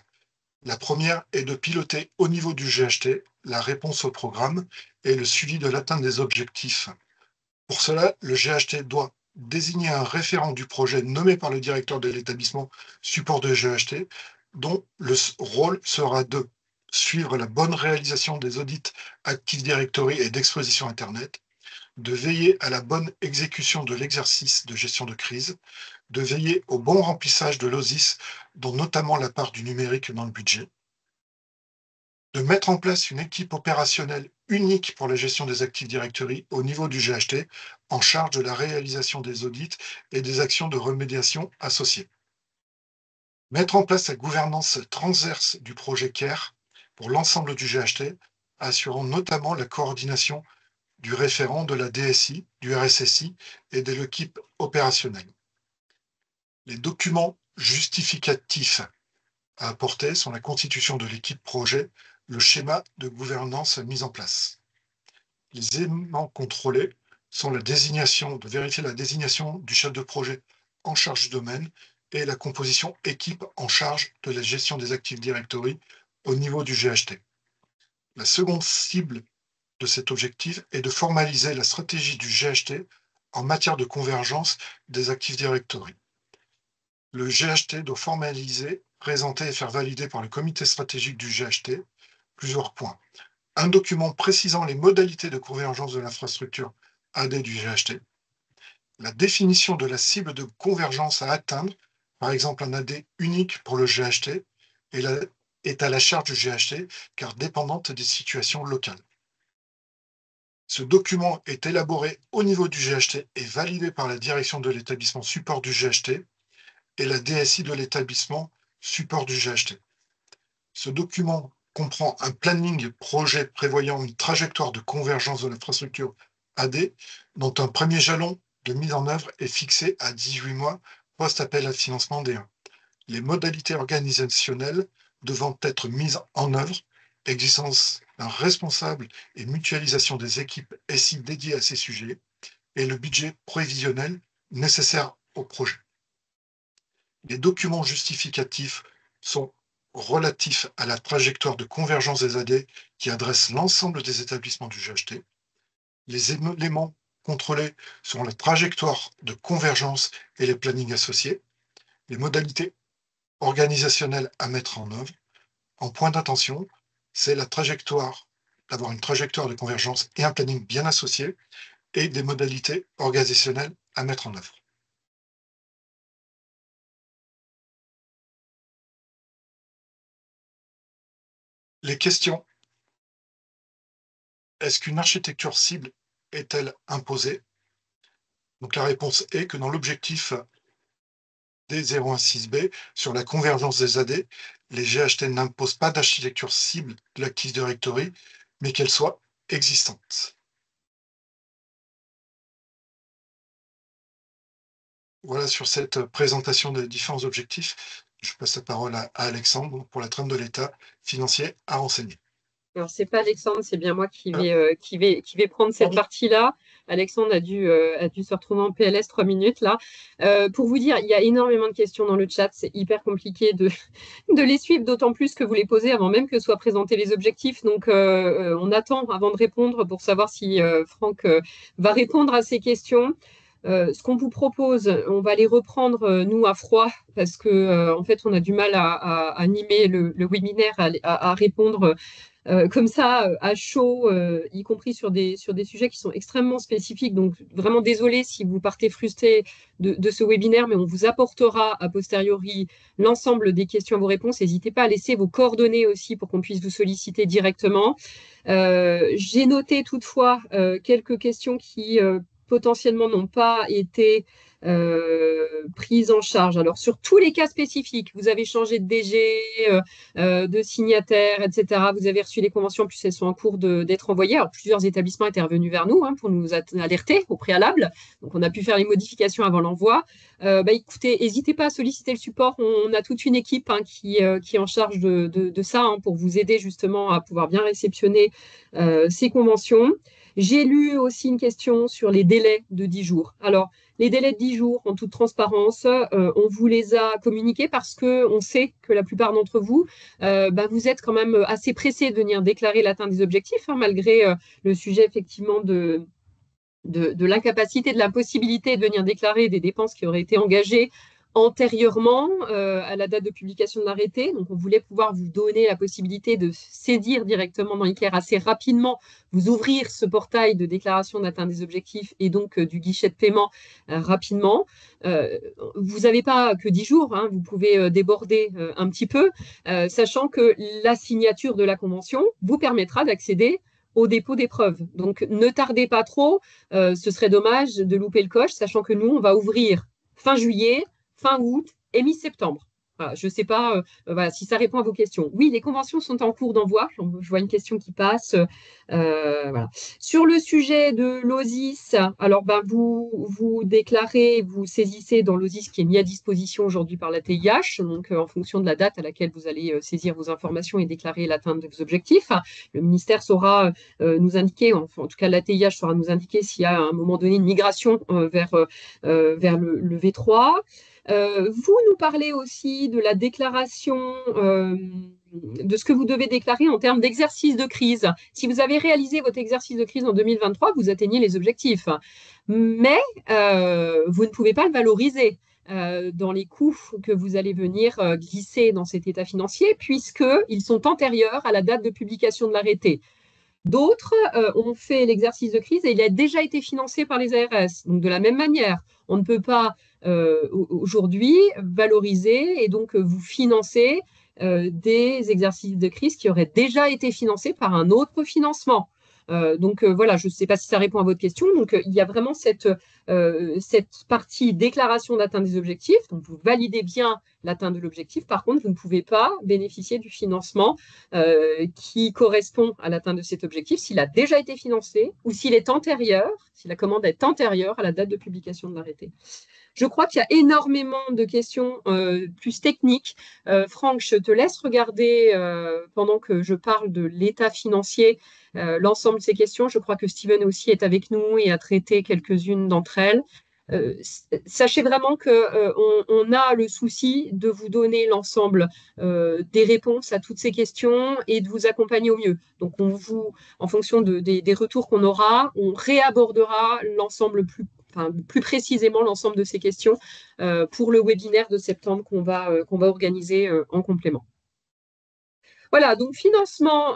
La première est de piloter au niveau du GHT la réponse au programme et le suivi de l'atteinte des objectifs. Pour cela, le GHT doit désigner un référent du projet nommé par le directeur de l'établissement support de GHT, dont le rôle sera de suivre la bonne réalisation des audits Active Directory et d'exposition Internet, de veiller à la bonne exécution de l'exercice de gestion de crise, de veiller au bon remplissage de l'OSIS, dont notamment la part du numérique dans le budget, de mettre en place une équipe opérationnelle unique pour la gestion des Active Directory au niveau du GHT, en charge de la réalisation des audits et des actions de remédiation associées. Mettre en place la gouvernance transverse du projet CARE pour l'ensemble du GHT, assurant notamment la coordination du référent de la DSI, du RSSI et de l'équipe opérationnelle. Les documents justificatifs à apporter sont la constitution de l'équipe projet, le schéma de gouvernance mis en place. Les éléments contrôlés sont de vérifier la désignation du chef de projet en charge du domaine et la composition équipe en charge de la gestion des Active Directory au niveau du GHT. La seconde cible de cet objectif est de formaliser la stratégie du GHT en matière de convergence des Active Directory. Le GHT doit formaliser, présenter et faire valider par le comité stratégique du GHT plusieurs points. Un document précisant les modalités de convergence de l'infrastructure AD du GHT, la définition de la cible de convergence à atteindre, par exemple un AD unique pour le GHT, est à la charge du GHT car dépendante des situations locales. Ce document est élaboré au niveau du GHT et validé par la direction de l'établissement support du GHT et la DSI de l'établissement support du GHT. Ce document comprend un planning projet prévoyant une trajectoire de convergence de l'infrastructure AD, dont un premier jalon de mise en œuvre est fixé à 18 mois post-appel à financement D1. Les modalités organisationnelles devant être mises en œuvre, existence d'un responsable et mutualisation des équipes SI dédiées à ces sujets, et le budget prévisionnel nécessaire au projet. Les documents justificatifs sont relatifs à la trajectoire de convergence des AD qui adresse l'ensemble des établissements du GHT. Les éléments contrôlés sont la trajectoire de convergence et les plannings associés, les modalités organisationnelles à mettre en œuvre. En point d'attention, c'est la trajectoire, d'avoir une trajectoire de convergence et un planning bien associé et des modalités organisationnelles à mettre en œuvre. Les questions. Est-ce qu'une architecture cible est-elle imposée? Donc la réponse est que dans l'objectif D016B sur la convergence des AD, les GHT n'imposent pas d'architecture cible de l'Active Directory, mais qu'elle soit existante. Voilà sur cette présentation des différents objectifs. Je passe la parole à Alexandre pour la trame de l'État financier à renseigner. Alors, c'est pas Alexandre, c'est bien moi qui vais prendre cette partie-là. Alexandre a dû se retrouver en PLS 3 minutes là. Pour vous dire, il y a énormément de questions dans le chat. C'est hyper compliqué de les suivre, d'autant plus que vous les posez avant même que soient présentés les objectifs. Donc, on attend avant de répondre pour savoir si Franck va répondre à ces questions. Ce qu'on vous propose, on va les reprendre nous à froid parce que en fait, on a du mal à animer le webinaire, à répondre comme ça, à chaud, y compris sur des sujets qui sont extrêmement spécifiques. Donc, vraiment désolé si vous partez frustrés de ce webinaire, mais on vous apportera a posteriori l'ensemble des questions à vos réponses. N'hésitez pas à laisser vos coordonnées aussi pour qu'on puisse vous solliciter directement. J'ai noté toutefois quelques questions qui potentiellement n'ont pas été prises en charge. Alors, sur tous les cas spécifiques, vous avez changé de DG, de signataire, etc. Vous avez reçu les conventions, puis elles sont en cours d'être envoyées. Alors, plusieurs établissements étaient revenus vers nous pour nous alerter au préalable. Donc, on a pu faire les modifications avant l'envoi. Écoutez, n'hésitez pas à solliciter le support. On a toute une équipe qui est en charge de ça pour vous aider justement à pouvoir bien réceptionner ces conventions. J'ai lu aussi une question sur les délais de 10 jours. Alors, les délais de 10 jours, en toute transparence, on vous les a communiqués parce qu'on sait que la plupart d'entre vous, vous êtes quand même assez pressés de venir déclarer l'atteinte des objectifs, malgré le sujet effectivement de l'incapacité, de l'impossibilité de venir déclarer des dépenses qui auraient été engagées antérieurement à la date de publication de l'arrêté. Donc, on voulait pouvoir vous donner la possibilité de saisir directement dans ICARE assez rapidement, vous ouvrir ce portail de déclaration d'atteinte des objectifs et donc du guichet de paiement rapidement. Vous n'avez pas que 10 jours, vous pouvez déborder un petit peu, sachant que la signature de la convention vous permettra d'accéder au dépôt des preuves. Donc, ne tardez pas trop. Ce serait dommage de louper le coche, sachant que nous, on va ouvrir fin juillet, fin août et mi-septembre. Voilà, je ne sais pas si ça répond à vos questions. Oui, les conventions sont en cours d'envoi. Je vois une question qui passe. Voilà. Sur le sujet de l'OSIS, alors vous déclarez, vous saisissez dans l'OSIS qui est mis à disposition aujourd'hui par la TIH, donc en fonction de la date à laquelle vous allez saisir vos informations et déclarer l'atteinte de vos objectifs. Le ministère saura nous indiquer, enfin, en tout cas la TIH saura nous indiquer s'il y a à un moment donné une migration vers le V3. Vous nous parlez aussi de la déclaration, de ce que vous devez déclarer en termes d'exercice de crise. Si vous avez réalisé votre exercice de crise en 2023, vous atteignez les objectifs. Mais vous ne pouvez pas le valoriser dans les coûts que vous allez venir glisser dans cet état financier, puisqu'ils sont antérieurs à la date de publication de l'arrêté. D'autres ont fait l'exercice de crise et il a déjà été financé par les ARS. Donc, de la même manière, on ne peut pas aujourd'hui valoriser et donc vous financer des exercices de crise qui auraient déjà été financés par un autre financement. Voilà, je ne sais pas si ça répond à votre question. Donc, il y a vraiment cette partie déclaration d'atteinte des objectifs. Donc, vous validez bien l'atteinte de l'objectif. Par contre, vous ne pouvez pas bénéficier du financement qui correspond à l'atteinte de cet objectif s'il a déjà été financé ou s'il est antérieur, si la commande est antérieure à la date de publication de l'arrêté. Je crois qu'il y a énormément de questions plus techniques. Franck, je te laisse regarder pendant que je parle de l'état financier l'ensemble de ces questions. Je crois que Steven aussi est avec nous et a traité quelques-unes d'entre elles. Sachez vraiment qu'on a le souci de vous donner l'ensemble des réponses à toutes ces questions et de vous accompagner au mieux. Donc, en fonction des retours qu'on aura, on réabordera plus précisément l'ensemble de ces questions pour le webinaire de septembre qu'on va organiser en complément. Voilà, donc financement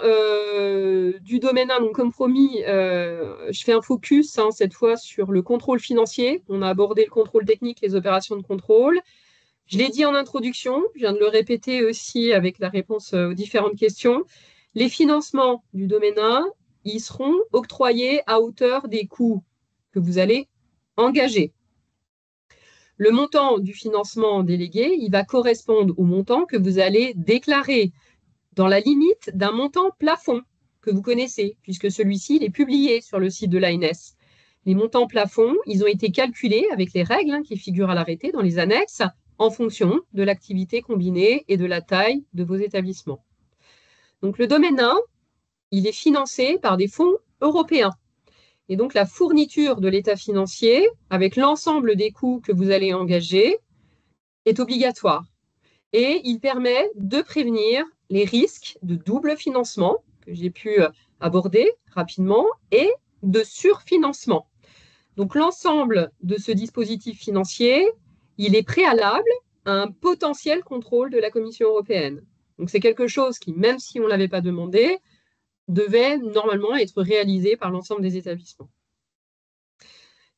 du domaine 1, donc comme promis, je fais un focus cette fois sur le contrôle financier. On a abordé le contrôle technique, les opérations de contrôle. Je l'ai dit en introduction, je viens de le répéter aussi avec la réponse aux différentes questions. Les financements du domaine 1, ils seront octroyés à hauteur des coûts que vous allez engager. Le montant du financement délégué, il va correspondre au montant que vous allez déclarer dans la limite d'un montant plafond que vous connaissez, puisque celui-ci il est publié sur le site de l'ANS. Les montants plafonds, ils ont été calculés avec les règles qui figurent à l'arrêté dans les annexes en fonction de l'activité combinée et de la taille de vos établissements. Donc le domaine 1, il est financé par des fonds européens. Et donc la fourniture de l'état financier, avec l'ensemble des coûts que vous allez engager, est obligatoire. Et il permet de prévenir les risques de double financement, que j'ai pu aborder rapidement, et de surfinancement. Donc l'ensemble de ce dispositif financier, il est préalable à un potentiel contrôle de la Commission européenne. Donc c'est quelque chose qui, même si on ne l'avait pas demandé, devait normalement être réalisé par l'ensemble des établissements.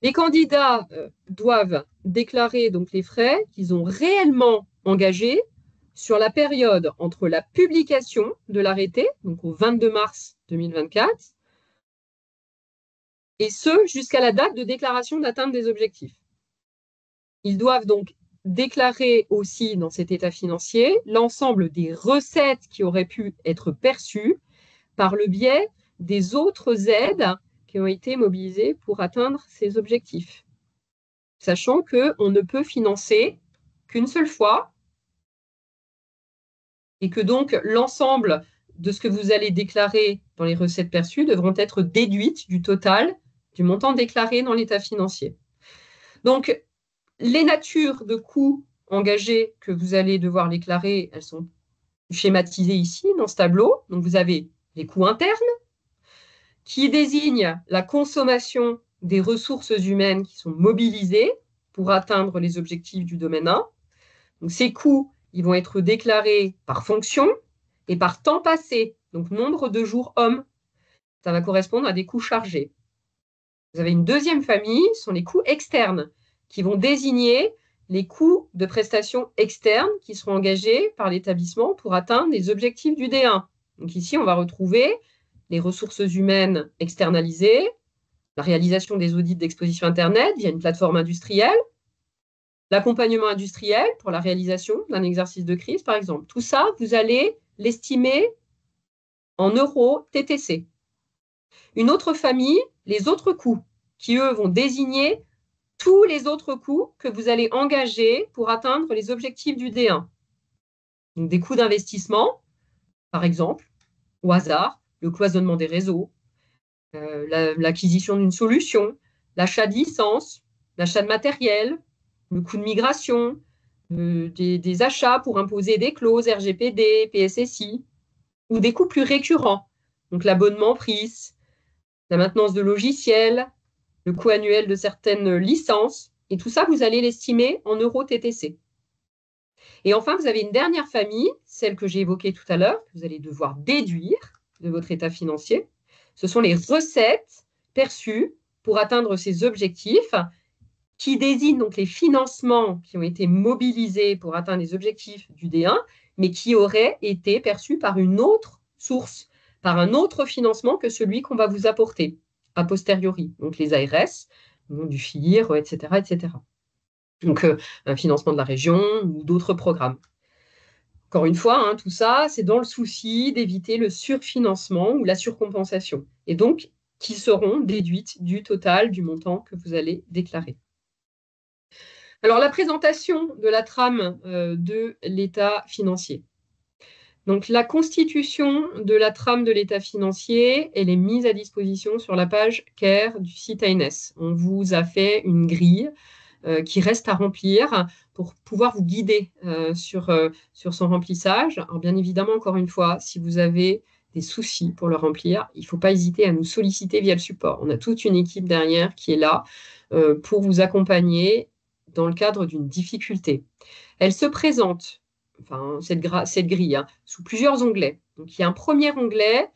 Les candidats doivent déclarer donc les frais qu'ils ont réellement engagés sur la période entre la publication de l'arrêté, donc au 22 mars 2024, et ce, jusqu'à la date de déclaration d'atteinte des objectifs. Ils doivent donc déclarer aussi dans cet état financier l'ensemble des recettes qui auraient pu être perçues par le biais des autres aides qui ont été mobilisées pour atteindre ces objectifs. Sachant qu'on ne peut financer qu'une seule fois et que donc l'ensemble de ce que vous allez déclarer dans les recettes perçues devront être déduites du total du montant déclaré dans l'état financier. Donc, les natures de coûts engagés que vous allez devoir déclarer, elles sont schématisées ici dans ce tableau. Donc, vous avez les coûts internes qui désignent la consommation des ressources humaines qui sont mobilisées pour atteindre les objectifs du domaine 1. Donc, ces coûts, ils vont être déclarés par fonction et par temps passé, donc nombre de jours hommes. Ça va correspondre à des coûts chargés. Vous avez une deuxième famille, ce sont les coûts externes, qui vont désigner les coûts de prestations externes qui seront engagés par l'établissement pour atteindre les objectifs du D1. Donc ici, on va retrouver les ressources humaines externalisées, la réalisation des audits d'exposition Internet via une plateforme industrielle, l'accompagnement industriel pour la réalisation d'un exercice de crise, par exemple. Tout ça, vous allez l'estimer en euros TTC. Une autre famille, les autres coûts, qui eux vont désigner tous les autres coûts que vous allez engager pour atteindre les objectifs du D1. Donc des coûts d'investissement, par exemple, au hasard, le cloisonnement des réseaux, l'acquisition d'une solution, l'achat de licences, l'achat de matériel, le coût de migration, des achats pour imposer des clauses RGPD, PSSI, ou des coûts plus récurrents, donc l'abonnement PRIS, la maintenance de logiciels, le coût annuel de certaines licences, et tout ça, vous allez l'estimer en euros TTC. Et enfin, vous avez une dernière famille, celle que j'ai évoquée tout à l'heure, que vous allez devoir déduire de votre état financier. Ce sont les recettes perçues pour atteindre ces objectifs, qui désignent donc les financements qui ont été mobilisés pour atteindre les objectifs du D1, mais qui auraient été perçus par une autre source, par un autre financement que celui qu'on va vous apporter a posteriori, donc les ARS, du FIR, etc., etc. Donc, un financement de la région ou d'autres programmes. Encore une fois, tout ça, c'est dans le souci d'éviter le surfinancement ou la surcompensation, et donc qui seront déduites du total du montant que vous allez déclarer. Alors, la présentation de la trame de l'état financier. Donc, la constitution de la trame de l'état financier, elle est mise à disposition sur la page CARE du site ANS. On vous a fait une grille qui reste à remplir pour pouvoir vous guider sur son remplissage. Alors, bien évidemment, encore une fois, si vous avez des soucis pour le remplir, il ne faut pas hésiter à nous solliciter via le support. On a toute une équipe derrière qui est là pour vous accompagner dans le cadre d'une difficulté. Elle se présente, cette grille, sous plusieurs onglets. Donc, il y a un premier onglet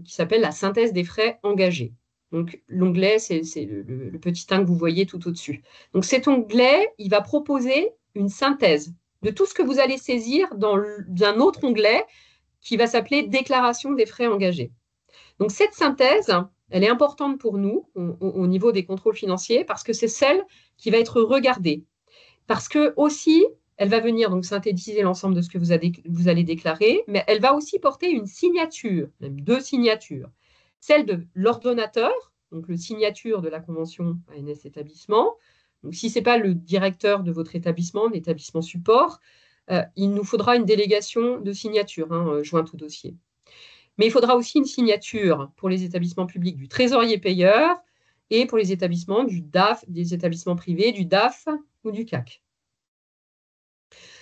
qui s'appelle la synthèse des frais engagés. Donc, l'onglet, c'est le petit 1 que vous voyez tout au-dessus. Donc, cet onglet, il va proposer une synthèse de tout ce que vous allez saisir dans un autre onglet qui va s'appeler déclaration des frais engagés. Donc, cette synthèse, elle est importante pour nous au niveau des contrôles financiers parce que c'est celle qui va être regardée. Parce que aussi, elle va venir donc synthétiser l'ensemble de ce que vous allez déclarer, mais elle va aussi porter une signature, même 2 signatures. Celle de l'ordonnateur, donc le signature de la convention ANS établissement. Donc, si ce n'est pas le directeur de votre établissement, l'établissement support, il nous faudra une délégation de signature jointe au dossier. Mais il faudra aussi une signature pour les établissements publics du trésorier payeur et pour les établissements du DAF, des établissements privés, du DAF ou du CAC.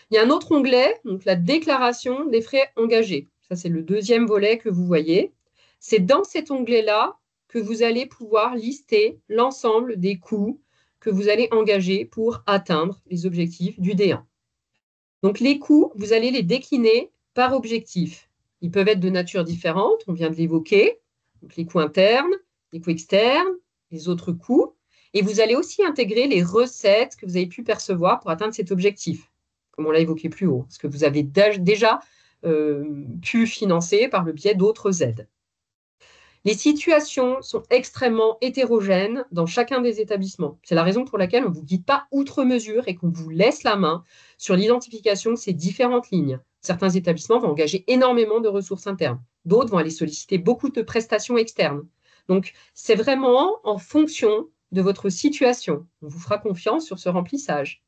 Il y a un autre onglet, donc la déclaration des frais engagés. Ça, c'est le deuxième volet que vous voyez. C'est dans cet onglet-là que vous allez pouvoir lister l'ensemble des coûts que vous allez engager pour atteindre les objectifs du D1. Donc, les coûts, vous allez les décliner par objectif. Ils peuvent être de nature différente, on vient de l'évoquer, donc les coûts internes, les coûts externes, les autres coûts, et vous allez aussi intégrer les recettes que vous avez pu percevoir pour atteindre cet objectif, comme on l'a évoqué plus haut, ce que vous avez déjà pu financer par le biais d'autres aides. Les situations sont extrêmement hétérogènes dans chacun des établissements. C'est la raison pour laquelle on ne vous guide pas outre mesure et qu'on vous laisse la main sur l'identification de ces différentes lignes. Certains établissements vont engager énormément de ressources internes. D'autres vont aller solliciter beaucoup de prestations externes. Donc, c'est vraiment en fonction de votre situation. On vous fera confiance sur ce remplissage.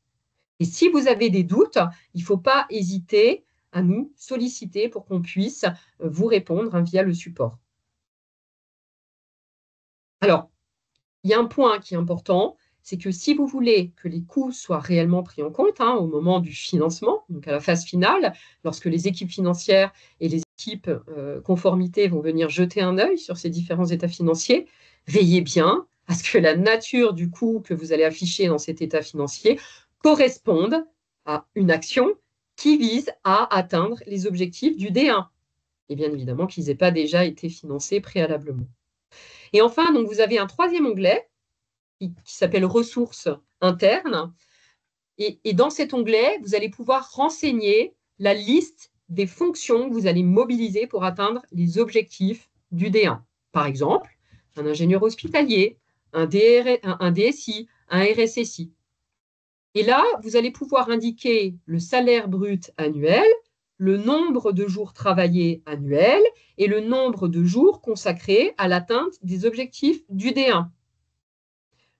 Et si vous avez des doutes, il ne faut pas hésiter à nous solliciter pour qu'on puisse vous répondre via le support. Alors, il y a un point qui est important, c'est que si vous voulez que les coûts soient réellement pris en compte au moment du financement, donc à la phase finale, lorsque les équipes financières et les équipes conformité vont venir jeter un œil sur ces différents états financiers, veillez bien à ce que la nature du coût que vous allez afficher dans cet état financier corresponde à une action qui vise à atteindre les objectifs du D1. Et bien évidemment qu'ils n'aient pas déjà été financés préalablement. Et enfin, donc, vous avez un troisième onglet qui s'appelle ressources internes. Et dans cet onglet, vous allez pouvoir renseigner la liste des fonctions que vous allez mobiliser pour atteindre les objectifs du D1. Par exemple, un ingénieur hospitalier, un DSI, un RSSI. Et là, vous allez pouvoir indiquer le salaire brut annuel, le nombre de jours travaillés annuels et le nombre de jours consacrés à l'atteinte des objectifs du D1.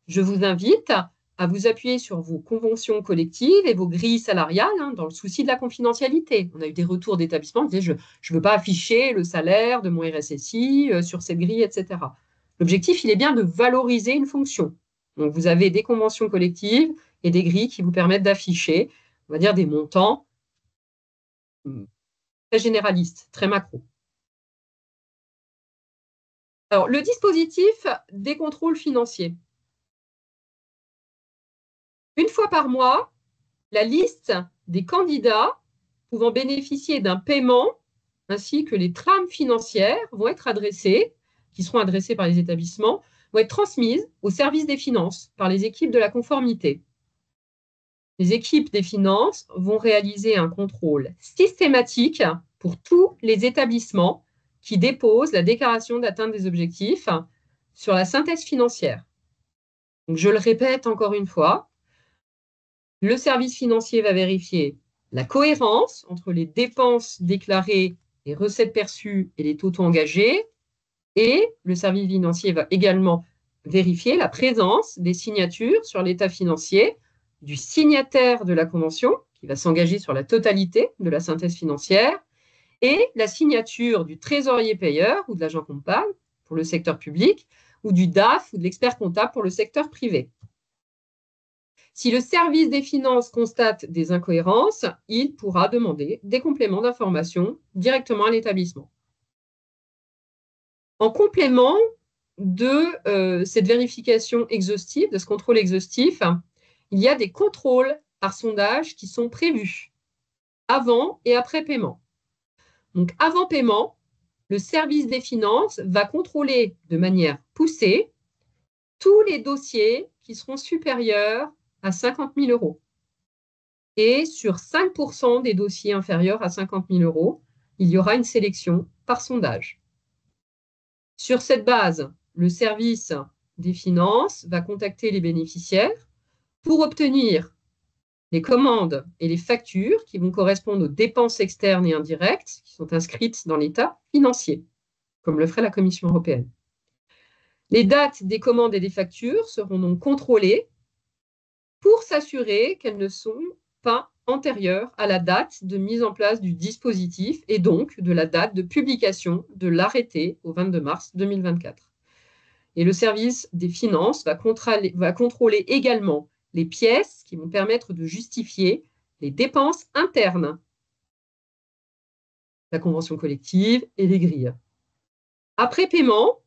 Je vous invite à vous appuyer sur vos conventions collectives et vos grilles salariales dans le souci de la confidentialité. On a eu des retours d'établissements qui disaient « je ne veux pas afficher le salaire de mon RSSI sur cette grille, etc. » L'objectif, il est bien de valoriser une fonction. Donc, vous avez des conventions collectives et des grilles qui vous permettent d'afficher, on va dire, des montants très généralistes, très macro. Alors, le dispositif des contrôles financiers. Une fois par mois, la liste des candidats pouvant bénéficier d'un paiement ainsi que les trames financières vont être adressées, qui seront adressées par les établissements, vont être transmises au service des finances par les équipes de la conformité. Les équipes des finances vont réaliser un contrôle systématique pour tous les établissements qui déposent la déclaration d'atteinte des objectifs sur la synthèse financière. Donc, je le répète encore une fois, le service financier va vérifier la cohérence entre les dépenses déclarées, les recettes perçues et les totaux engagés. Et le service financier va également vérifier la présence des signatures sur l'état financier du signataire de la convention, qui va s'engager sur la totalité de la synthèse financière, et la signature du trésorier payeur ou de l'agent comptable pour le secteur public, ou du DAF ou de l'expert comptable pour le secteur privé. Si le service des finances constate des incohérences, il pourra demander des compléments d'information directement à l'établissement. En complément de cette vérification exhaustive, de ce contrôle exhaustif, il y a des contrôles par sondage qui sont prévus avant et après paiement. Donc, avant paiement, le service des finances va contrôler de manière poussée tous les dossiers qui seront supérieurs à 50 000 euros. Et sur 5% des dossiers inférieurs à 50 000 euros, il y aura une sélection par sondage. Sur cette base, le service des finances va contacter les bénéficiaires pour obtenir les commandes et les factures qui vont correspondre aux dépenses externes et indirectes qui sont inscrites dans l'état financier, comme le ferait la Commission européenne. Les dates des commandes et des factures seront donc contrôlées pour s'assurer qu'elles ne sont pas antérieures à la date de mise en place du dispositif et donc de la date de publication de l'arrêté au 22 mars 2024. Et le service des finances va contrôler également les pièces qui vont permettre de justifier les dépenses internes, la convention collective et les grilles. Après paiement,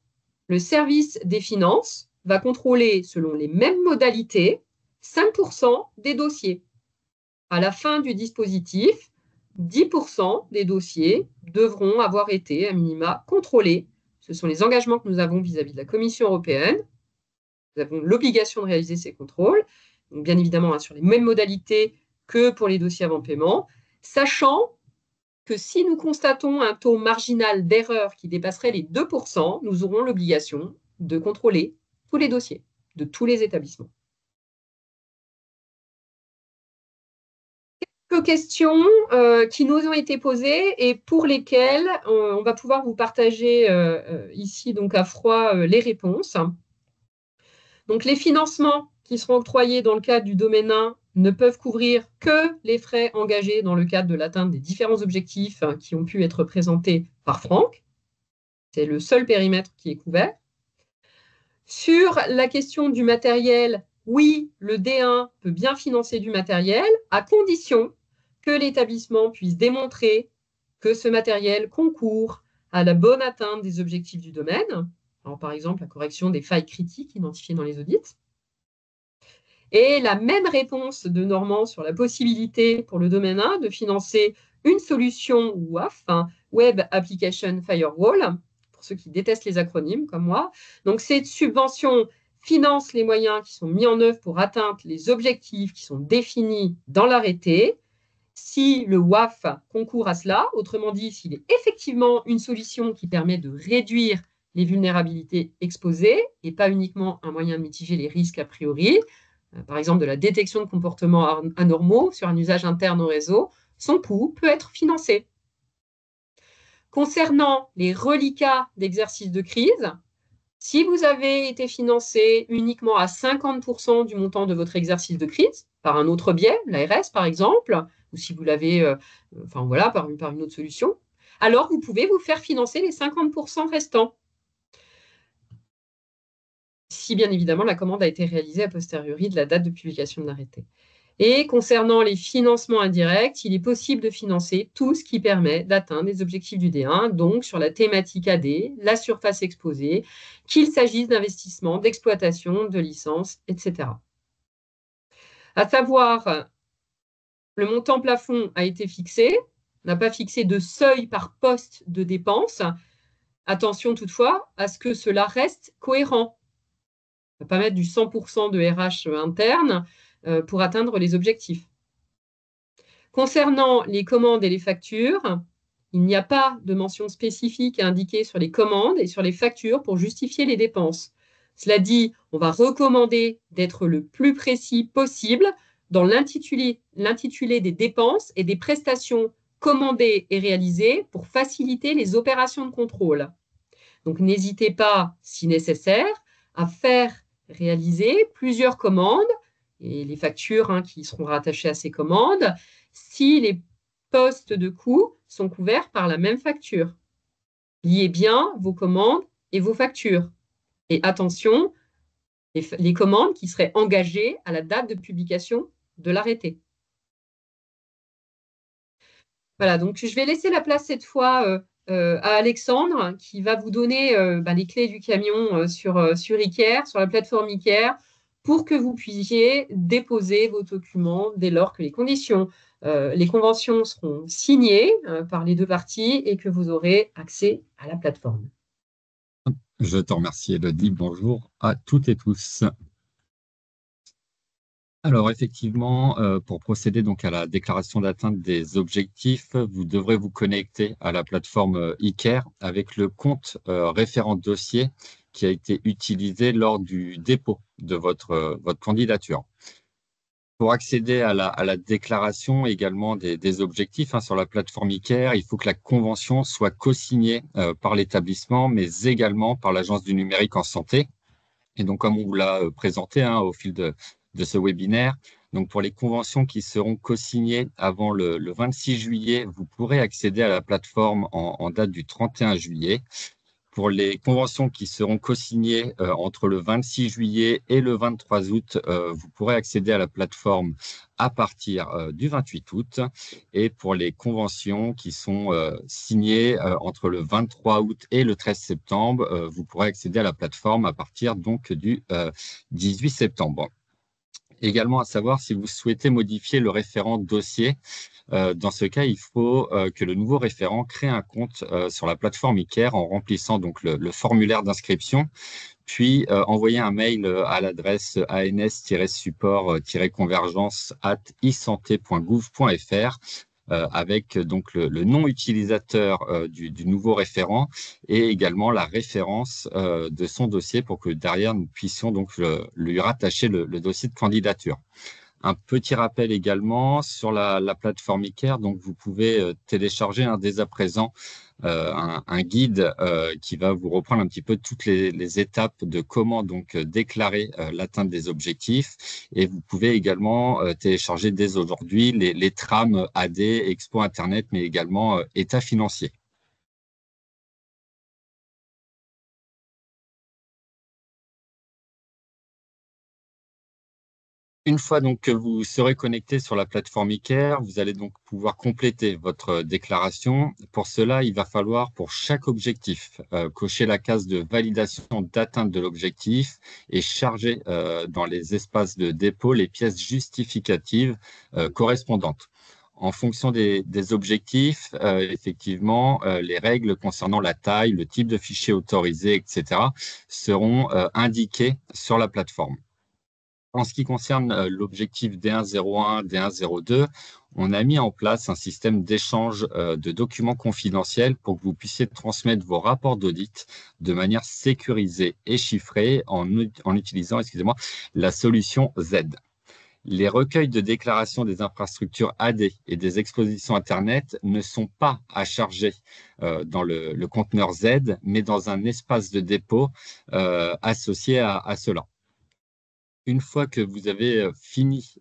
le service des finances va contrôler, selon les mêmes modalités, 5% des dossiers. À la fin du dispositif, 10% des dossiers devront avoir été, à minima, contrôlés. Ce sont les engagements que nous avons vis-à-vis de la Commission européenne. Nous avons l'obligation de réaliser ces contrôles, donc bien évidemment sur les mêmes modalités que pour les dossiers avant paiement, sachant que si nous constatons un taux marginal d'erreur qui dépasserait les 2%, nous aurons l'obligation de contrôler tous les dossiers de tous les établissements. Quelques questions qui nous ont été posées et pour lesquelles on va pouvoir vous partager ici donc à froid les réponses. Donc les financements qui seront octroyés dans le cadre du domaine 1 ne peuvent couvrir que les frais engagés dans le cadre de l'atteinte des différents objectifs qui ont pu être présentés par Franck. C'est le seul périmètre qui est couvert. Sur la question du matériel, oui, le D1 peut bien financer du matériel à condition que l'établissement puisse démontrer que ce matériel concourt à la bonne atteinte des objectifs du domaine. Alors, par exemple, la correction des failles critiques identifiées dans les audits. Et la même réponse de Normand sur la possibilité pour le domaine 1 de financer une solution WAF, Web Application Firewall, pour ceux qui détestent les acronymes comme moi. Donc, cette subvention finance les moyens qui sont mis en œuvre pour atteindre les objectifs qui sont définis dans l'arrêté. Si le WAF concourt à cela, autrement dit, s'il est effectivement une solution qui permet de réduire les vulnérabilités exposées et pas uniquement un moyen de mitiger les risques a priori, par exemple de la détection de comportements anormaux sur un usage interne au réseau, son coût peut être financé. Concernant les reliquats d'exercice de crise, si vous avez été financé uniquement à 50% du montant de votre exercice de crise, par un autre biais, l'ARS par exemple, ou si vous l'avez par une autre solution, alors vous pouvez vous faire financer les 50% restants. Si bien évidemment la commande a été réalisée a posteriori de la date de publication de l'arrêté. Et concernant les financements indirects, il est possible de financer tout ce qui permet d'atteindre les objectifs du D1, donc sur la thématique AD, la surface exposée, qu'il s'agisse d'investissement, d'exploitation, de licence, etc. À savoir, le montant plafond a été fixé, on n'a pas fixé de seuil par poste de dépense. Attention toutefois à ce que cela reste cohérent. On ne va pas mettre du 100% de RH interne pour atteindre les objectifs. Concernant les commandes et les factures, il n'y a pas de mention spécifique à indiquer sur les commandes et sur les factures pour justifier les dépenses. Cela dit, on va recommander d'être le plus précis possible dans l'intitulé des dépenses et des prestations commandées et réalisées pour faciliter les opérations de contrôle. Donc, n'hésitez pas, si nécessaire, à faire réaliser plusieurs commandes et les factures qui seront rattachées à ces commandes si les postes de coûts sont couverts par la même facture. Liez bien vos commandes et vos factures. Et attention, les commandes qui seraient engagées à la date de publication de l'arrêté. Voilà, donc je vais laisser la place cette fois à Alexandre qui va vous donner les clés du camion sur ICARE, sur la plateforme ICARE, pour que vous puissiez déposer vos documents dès lors que les conventions seront signées par les deux parties et que vous aurez accès à la plateforme. Je te remercie, Elodie. Bonjour à toutes et tous. Alors effectivement, pour procéder donc à la déclaration d'atteinte des objectifs, vous devrez vous connecter à la plateforme ICARE avec le compte référent dossier qui a été utilisé lors du dépôt de votre candidature. Pour accéder à la déclaration également des objectifs sur la plateforme ICARE, il faut que la convention soit co-signée par l'établissement, mais également par l'Agence du numérique en santé. Et donc, comme on vous l'a présenté au fil de ce webinaire, donc pour les conventions qui seront co-signées avant le 26 juillet, vous pourrez accéder à la plateforme en date du 31 juillet. Pour les conventions qui seront co-signées entre le 26 juillet et le 23 août, vous pourrez accéder à la plateforme à partir du 28 août. Et pour les conventions qui sont signées entre le 23 août et le 13 septembre, vous pourrez accéder à la plateforme à partir donc du 18 septembre. Également à savoir, si vous souhaitez modifier le référent dossier, dans ce cas, il faut que le nouveau référent crée un compte sur la plateforme ICARE en remplissant donc le formulaire d'inscription, puis envoyer un mail à l'adresse ans-support-convergence@isanté.gouv.fr avec donc le nom utilisateur du nouveau référent et également la référence de son dossier pour que derrière nous puissions donc lui rattacher le dossier de candidature. Un petit rappel également sur la plateforme eCare, donc vous pouvez télécharger dès à présent un guide qui va vous reprendre un petit peu toutes les étapes de comment donc déclarer l'atteinte des objectifs. Et vous pouvez également télécharger dès aujourd'hui les trames AD, Expo Internet, mais également état financier. Une fois donc que vous serez connecté sur la plateforme eCare, vous allez donc pouvoir compléter votre déclaration. Pour cela, il va falloir pour chaque objectif cocher la case de validation d'atteinte de l'objectif et charger dans les espaces de dépôt les pièces justificatives correspondantes. En fonction des objectifs, effectivement, les règles concernant la taille, le type de fichier autorisé, etc., seront indiquées sur la plateforme. En ce qui concerne l'objectif D101, D102, on a mis en place un système d'échange de documents confidentiels pour que vous puissiez transmettre vos rapports d'audit de manière sécurisée et chiffrée en utilisant, la solution Z. Les recueils de déclaration des infrastructures AD et des expositions Internet ne sont pas à charger dans le conteneur Z, mais dans un espace de dépôt associé à cela. Une fois que vous avez fini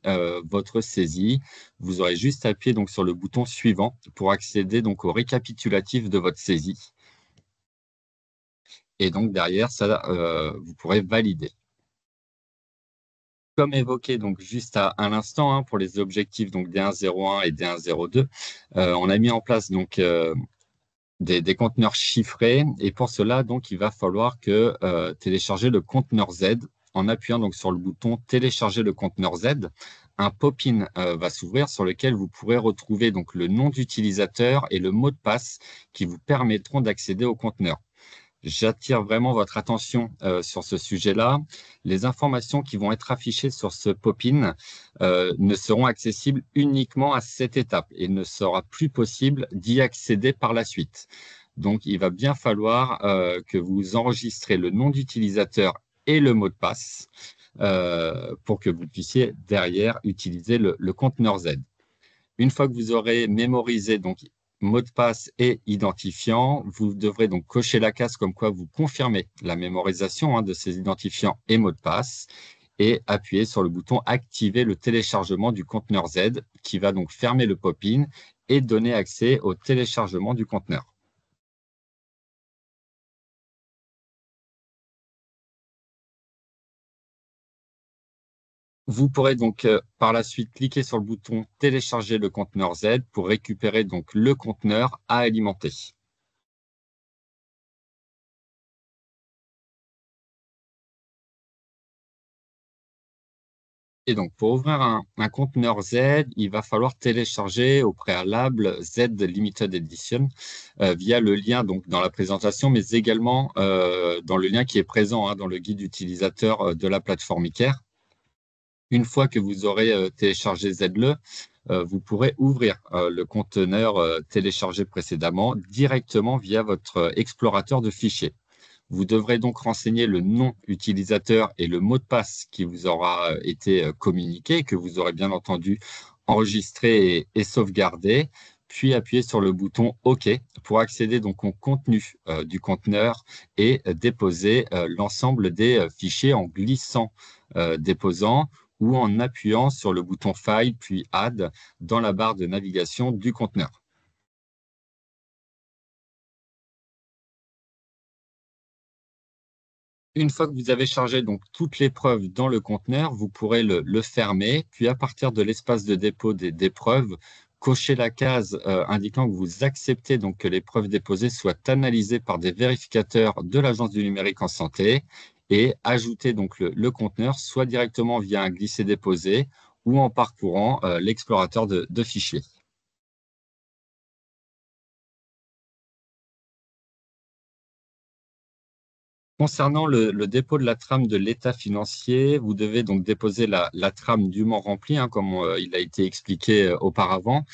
votre saisie, vous aurez juste appuyé donc sur le bouton suivant pour accéder donc au récapitulatif de votre saisie. Et donc derrière, ça, vous pourrez valider. Comme évoqué donc juste à l'instant pour les objectifs donc D101 et D102, on a mis en place donc des conteneurs chiffrés et pour cela donc il va falloir que télécharger le conteneur Z. En appuyant donc sur le bouton télécharger le conteneur Z, un pop-in va s'ouvrir sur lequel vous pourrez retrouver donc le nom d'utilisateur et le mot de passe qui vous permettront d'accéder au conteneur. J'attire vraiment votre attention sur ce sujet-là. Les informations qui vont être affichées sur ce pop-in ne seront accessibles uniquement à cette étape et il ne sera plus possible d'y accéder par la suite. Donc, il va bien falloir que vous enregistrez le nom d'utilisateur et le mot de passe pour que vous puissiez derrière utiliser le conteneur Z. Une fois que vous aurez mémorisé donc mot de passe et identifiant, vous devrez donc cocher la case comme quoi vous confirmez la mémorisation de ces identifiants et mots de passe et appuyer sur le bouton activer le téléchargement du conteneur Z qui va donc fermer le pop-in et donner accès au téléchargement du conteneur. Vous pourrez donc par la suite cliquer sur le bouton télécharger le conteneur Z pour récupérer donc le conteneur à alimenter. Et donc pour ouvrir un conteneur Z, il va falloir télécharger au préalable Z Limited Edition via le lien donc dans la présentation, mais également dans le lien qui est présent dans le guide utilisateur de la plateforme eCare. Une fois que vous aurez téléchargé ZLE, vous pourrez ouvrir le conteneur téléchargé précédemment directement via votre explorateur de fichiers. Vous devrez donc renseigner le nom utilisateur et le mot de passe qui vous aura été communiqué, que vous aurez bien entendu enregistré et sauvegardé, puis appuyer sur le bouton OK pour accéder donc au contenu du conteneur et déposer l'ensemble des fichiers en glissant déposant ou en appuyant sur le bouton File puis Add dans la barre de navigation du conteneur. Une fois que vous avez chargé donc toutes les preuves dans le conteneur, vous pourrez le fermer, puis à partir de l'espace de dépôt des preuves, cocher la case indiquant que vous acceptez donc que les preuves déposées soient analysées par des vérificateurs de l'Agence du numérique en santé et ajouter donc le conteneur soit directement via un glisser-déposer ou en parcourant l'explorateur de fichiers. Concernant le dépôt de la trame de l'état financier, vous devez donc déposer la trame dûment remplie, comme il a été expliqué auparavant.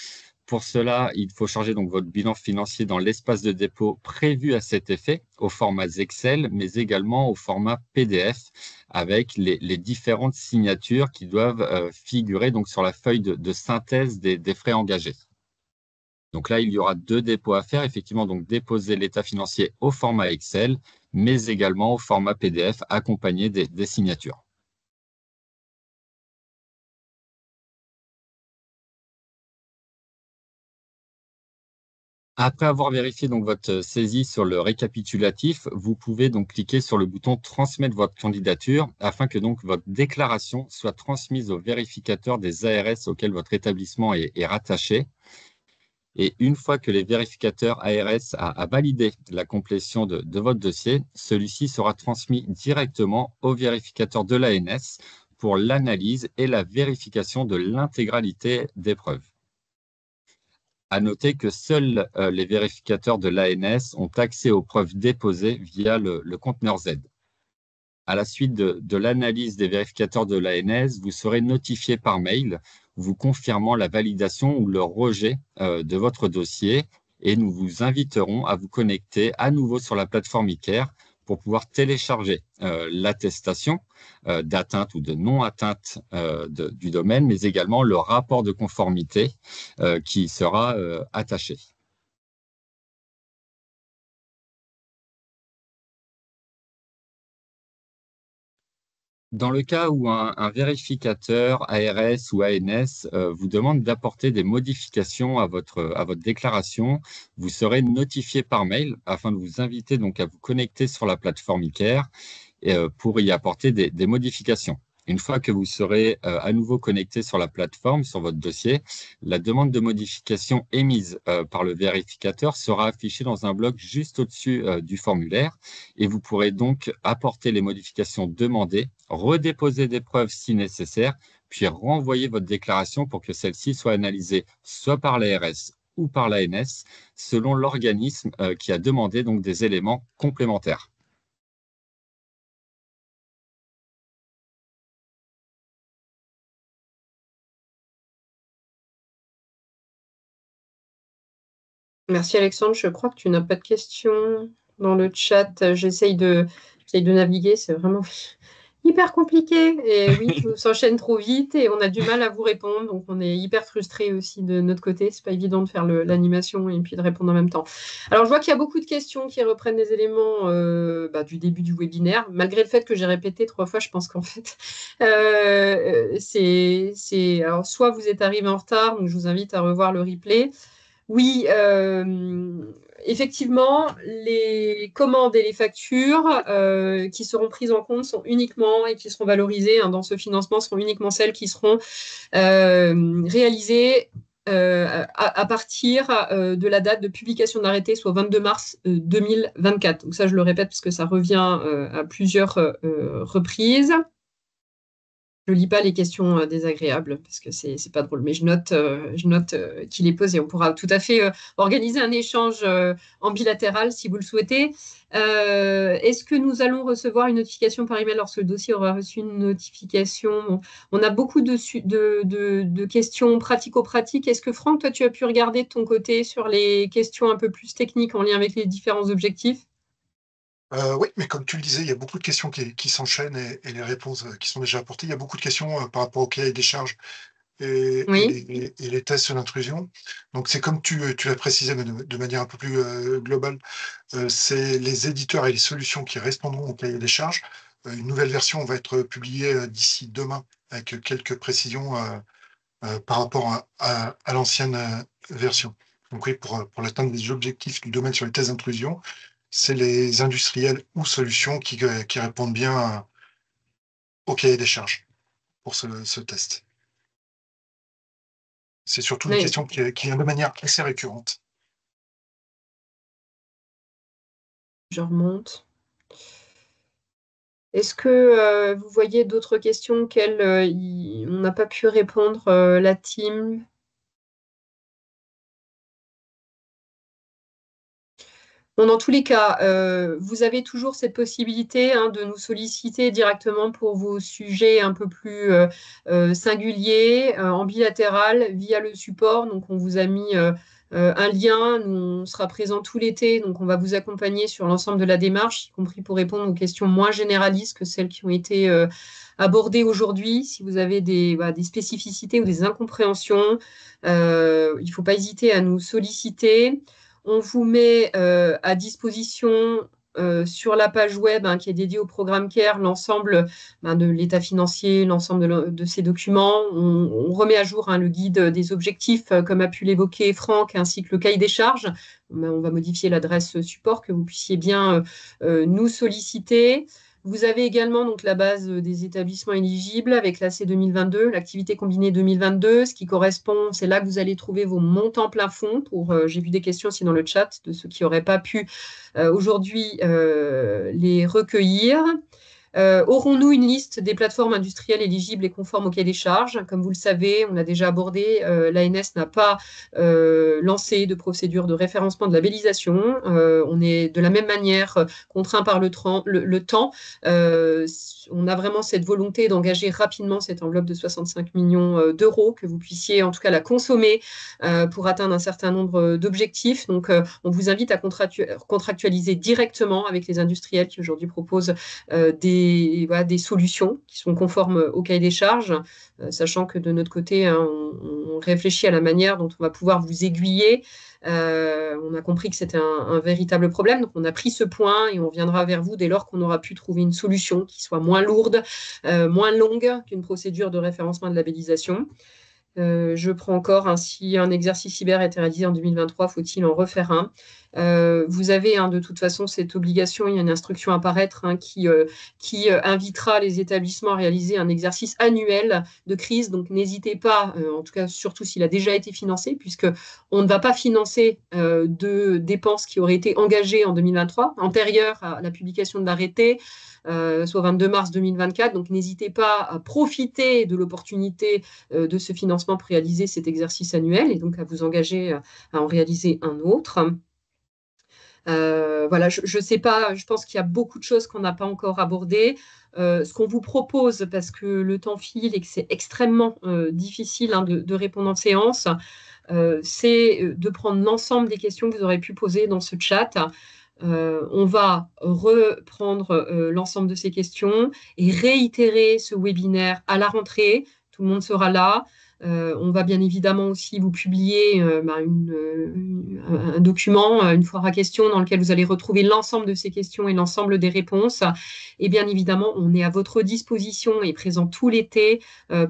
Pour cela, il faut charger donc votre bilan financier dans l'espace de dépôt prévu à cet effet, au format Excel, mais également au format PDF, avec les différentes signatures qui doivent figurer donc sur la feuille de synthèse des frais engagés. Donc là, il y aura 2 dépôts à faire, effectivement, donc déposer l'état financier au format Excel, mais également au format PDF accompagné des signatures. Après avoir vérifié donc votre saisie sur le récapitulatif, vous pouvez donc cliquer sur le bouton «Transmettre votre candidature» afin que donc votre déclaration soit transmise au vérificateur des ARS auquel votre établissement est rattaché. Et une fois que les vérificateurs ARS a validé la complétion de votre dossier, celui-ci sera transmis directement au vérificateur de l'ANS pour l'analyse et la vérification de l'intégralité des preuves. À noter que seuls les vérificateurs de l'ANS ont accès aux preuves déposées via le conteneur Z. À la suite de l'analyse des vérificateurs de l'ANS, vous serez notifié par mail vous confirmant la validation ou le rejet de votre dossier et nous vous inviterons à vous connecter à nouveau sur la plateforme ICARE pour pouvoir télécharger l'attestation d'atteinte ou de non-atteinte du domaine, mais également le rapport de conformité qui sera attaché. Dans le cas où un vérificateur ARS ou ANS vous demande d'apporter des modifications à votre déclaration, vous serez notifié par mail afin de vous inviter donc à vous connecter sur la plateforme ICARE pour y apporter des modifications. Une fois que vous serez à nouveau connecté sur la plateforme, sur votre dossier, la demande de modification émise par le vérificateur sera affichée dans un bloc juste au-dessus du formulaire et vous pourrez donc apporter les modifications demandées, redéposer des preuves si nécessaire, puis renvoyer votre déclaration pour que celle-ci soit analysée soit par l'ARS ou par l'ANS, selon l'organisme qui a demandé donc des éléments complémentaires. Merci Alexandre, je crois que tu n'as pas de questions dans le chat. J'essaye de naviguer, c'est vraiment hyper compliqué. Et oui, tout s'enchaîne trop vite et on a du mal à vous répondre. Donc on est hyper frustrés aussi de notre côté. C'est pas évident de faire l'animation et puis de répondre en même temps. Alors je vois qu'il y a beaucoup de questions qui reprennent des éléments du début du webinaire. Malgré le fait que j'ai répété 3 fois, je pense qu'en fait, alors soit vous êtes arrivé en retard, donc je vous invite à revoir le replay. Oui, effectivement, les commandes et les factures qui seront prises en compte sont uniquement et qui seront valorisées dans ce financement seront uniquement celles qui seront réalisées à partir de la date de publication de l'arrêté, soit 22 mars 2024. Donc ça, je le répète parce que ça revient à plusieurs reprises. Je lis pas les questions désagréables parce que c'est pas drôle, mais je note qu'il est posé. On pourra tout à fait organiser un échange en bilatéral si vous le souhaitez. Est-ce que nous allons recevoir une notification par email lorsque le dossier aura reçu une notification? Bon, on a beaucoup de questions pratico-pratiques. Est-ce que Franck, toi, tu as pu regarder de ton côté sur les questions un peu plus techniques en lien avec les différents objectifs? Oui, mais comme tu le disais, il y a beaucoup de questions qui s'enchaînent et les réponses qui sont déjà apportées. Il y a beaucoup de questions par rapport au cahier des charges Oui. et les tests d'intrusion. Donc c'est comme tu l'as précisé, mais de manière un peu plus globale, c'est les éditeurs et les solutions qui répondront au cahier des charges. Une nouvelle version va être publiée d'ici demain avec quelques précisions par rapport à l'ancienne version. Donc oui, pour l'atteinte des objectifs du domaine sur les tests d'intrusion, c'est les industriels ou solutions qui répondent bien au cahier des charges pour ce test. C'est surtout une Oui. question qui vient de manière assez récurrente. Je remonte. Est-ce que vous voyez d'autres questions auxquelles on n'a pas pu répondre, la team? Bon, dans tous les cas, vous avez toujours cette possibilité de nous solliciter directement pour vos sujets un peu plus singuliers, en bilatéral, via le support. Donc, on vous a mis un lien. Nous, on sera présent tout l'été. Donc, on va vous accompagner sur l'ensemble de la démarche, y compris pour répondre aux questions moins généralistes que celles qui ont été abordées aujourd'hui. Si vous avez des spécificités ou des incompréhensions, il ne faut pas hésiter à nous solliciter. On vous met à disposition sur la page web qui est dédiée au programme CARE l'ensemble de l'état financier, l'ensemble de ces documents. On remet à jour le guide des objectifs, comme a pu l'évoquer Franck, ainsi que le cahier des charges. On va modifier l'adresse support, que vous puissiez bien nous solliciter. Vous avez également donc la base des établissements éligibles avec l'AC 2022, l'activité combinée 2022, ce qui correspond, c'est là que vous allez trouver vos montants plafonds. J'ai vu des questions aussi dans le chat de ceux qui n'auraient pas pu aujourd'hui les recueillir. Aurons-nous une liste des plateformes industrielles éligibles et conformes au cahier des charges? Comme vous le savez, on a déjà abordé, l'ANS n'a pas lancé de procédure de référencement de labellisation. On est de la même manière contraint par le temps. On a vraiment cette volonté d'engager rapidement cette enveloppe de 65 millions d'euros, que vous puissiez en tout cas la consommer pour atteindre un certain nombre d'objectifs. Donc, on vous invite à contractualiser directement avec les industriels qui aujourd'hui proposent des solutions qui sont conformes au cahier des charges, sachant que de notre côté, on réfléchit à la manière dont on va pouvoir vous aiguiller. On a compris que c'était un véritable problème, donc on a pris ce point et on viendra vers vous dès lors qu'on aura pu trouver une solution qui soit moins lourde, moins longue qu'une procédure de référencement de labellisation. Je prends encore, si un exercice cyber a été réalisé en 2023, faut-il en refaire un? Vous avez de toute façon cette obligation, il y a une instruction à paraître qui invitera les établissements à réaliser un exercice annuel de crise. Donc n'hésitez pas, en tout cas surtout s'il a déjà été financé, puisque on ne va pas financer de dépenses qui auraient été engagées en 2023, antérieures à la publication de l'arrêté, soit 22 mars 2024. Donc n'hésitez pas à profiter de l'opportunité de ce financement pour réaliser cet exercice annuel et donc à vous engager à en réaliser un autre. Voilà, je sais pas, je pense qu'il y a beaucoup de choses qu'on n'a pas encore abordées. Ce qu'on vous propose, parce que le temps file et que c'est extrêmement difficile de répondre en séance, c'est de prendre l'ensemble des questions que vous aurez pu poser dans ce chat. On va reprendre l'ensemble de ces questions et réitérer ce webinaire à la rentrée. Tout le monde sera là. On va bien évidemment aussi vous publier un document, une foire à questions, dans lequel vous allez retrouver l'ensemble de ces questions et l'ensemble des réponses. Et bien évidemment, on est à votre disposition et présent tout l'été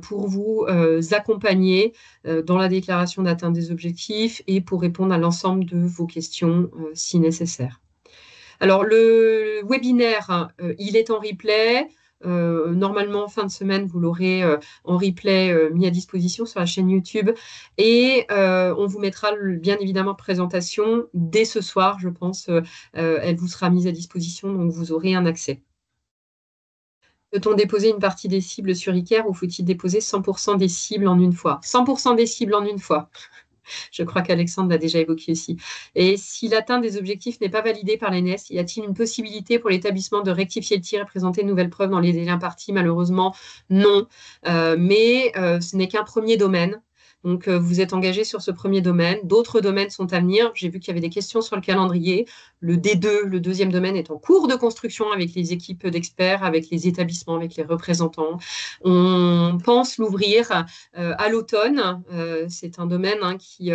pour vous accompagner dans la déclaration d'atteinte des objectifs et pour répondre à l'ensemble de vos questions si nécessaire. Alors, le webinaire, il est en replay. Normalement, fin de semaine, vous l'aurez en replay mis à disposition sur la chaîne YouTube. Et on vous mettra bien évidemment présentation dès ce soir, je pense. Elle vous sera mise à disposition, donc vous aurez un accès. Peut-on déposer une partie des cibles sur ICARE ou faut-il déposer 100% des cibles en une fois? 100% des cibles en une fois. Je crois qu'Alexandre l'a déjà évoqué aussi. Et si l'atteinte des objectifs n'est pas validée par l'ANS, y a-t-il une possibilité pour l'établissement de rectifier le tir et présenter de nouvelles preuves dans les délais impartis? Malheureusement, non. Mais ce n'est qu'un premier domaine. Donc, vous êtes engagé sur ce premier domaine. D'autres domaines sont à venir. J'ai vu qu'il y avait des questions sur le calendrier. Le D2, le deuxième domaine, est en cours de construction avec les équipes d'experts, avec les établissements, avec les représentants. On pense l'ouvrir à l'automne. C'est un domaine qui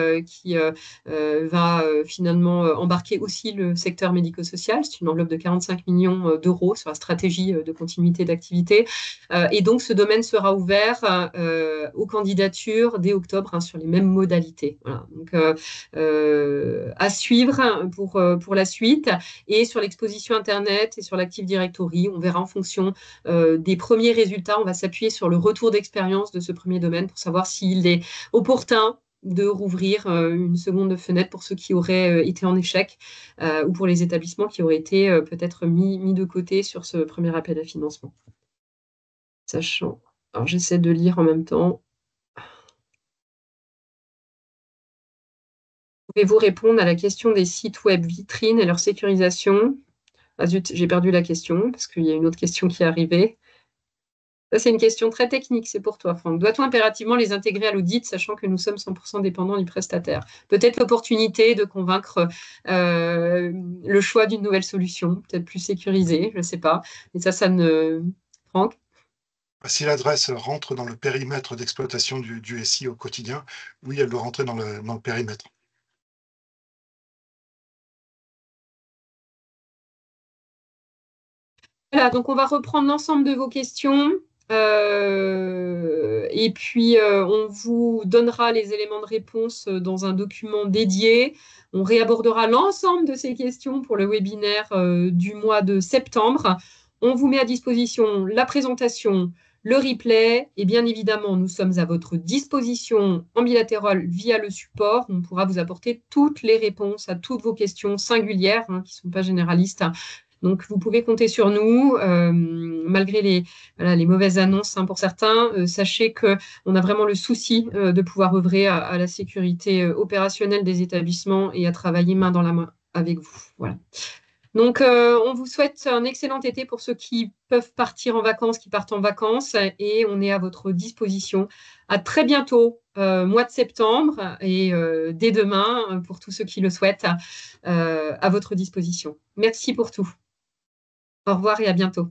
va finalement embarquer aussi le secteur médico-social. C'est une enveloppe de 45 millions d'euros sur la stratégie de continuité d'activité. Et donc, ce domaine sera ouvert aux candidatures dès octobre sur les mêmes modalités. Voilà. Donc, à suivre pour la suite. Et sur l'exposition Internet et sur l'Active Directory, on verra en fonction des premiers résultats. On va s'appuyer sur le retour d'expérience de ce premier domaine pour savoir s'il est opportun de rouvrir une seconde fenêtre pour ceux qui auraient été en échec ou pour les établissements qui auraient été peut-être mis de côté sur ce premier appel à financement. Sachant, alors j'essaie de lire en même temps. Pouvez-vous répondre à la question des sites web vitrines et leur sécurisation? Ah zut, j'ai perdu la question parce qu'il y a une autre question qui est arrivée. Ça, c'est une question très technique, c'est pour toi, Franck. Doit-on impérativement les intégrer à l'audit, sachant que nous sommes 100% dépendants du prestataire? Peut-être l'opportunité de convaincre le choix d'une nouvelle solution, peut-être plus sécurisée, je ne sais pas. Mais ça ne... Franck? Si l'adresse rentre dans le périmètre d'exploitation du SI au quotidien, oui, elle doit rentrer dans le périmètre. Voilà, donc on va reprendre l'ensemble de vos questions. Et puis, on vous donnera les éléments de réponse dans un document dédié. On réabordera l'ensemble de ces questions pour le webinaire du mois de septembre. On vous met à disposition la présentation, le replay, et bien évidemment, nous sommes à votre disposition en bilatéral via le support. On pourra vous apporter toutes les réponses à toutes vos questions singulières, qui ne sont pas généralistes. Donc, vous pouvez compter sur nous, malgré les mauvaises annonces pour certains. Sachez qu'on a vraiment le souci de pouvoir œuvrer à la sécurité opérationnelle des établissements et à travailler main dans la main avec vous. Voilà. Donc, on vous souhaite un excellent été pour ceux qui peuvent partir en vacances, qui partent en vacances, et on est à votre disposition. À très bientôt, mois de septembre, et dès demain, pour tous ceux qui le souhaitent, à votre disposition. Merci pour tout. Au revoir et à bientôt.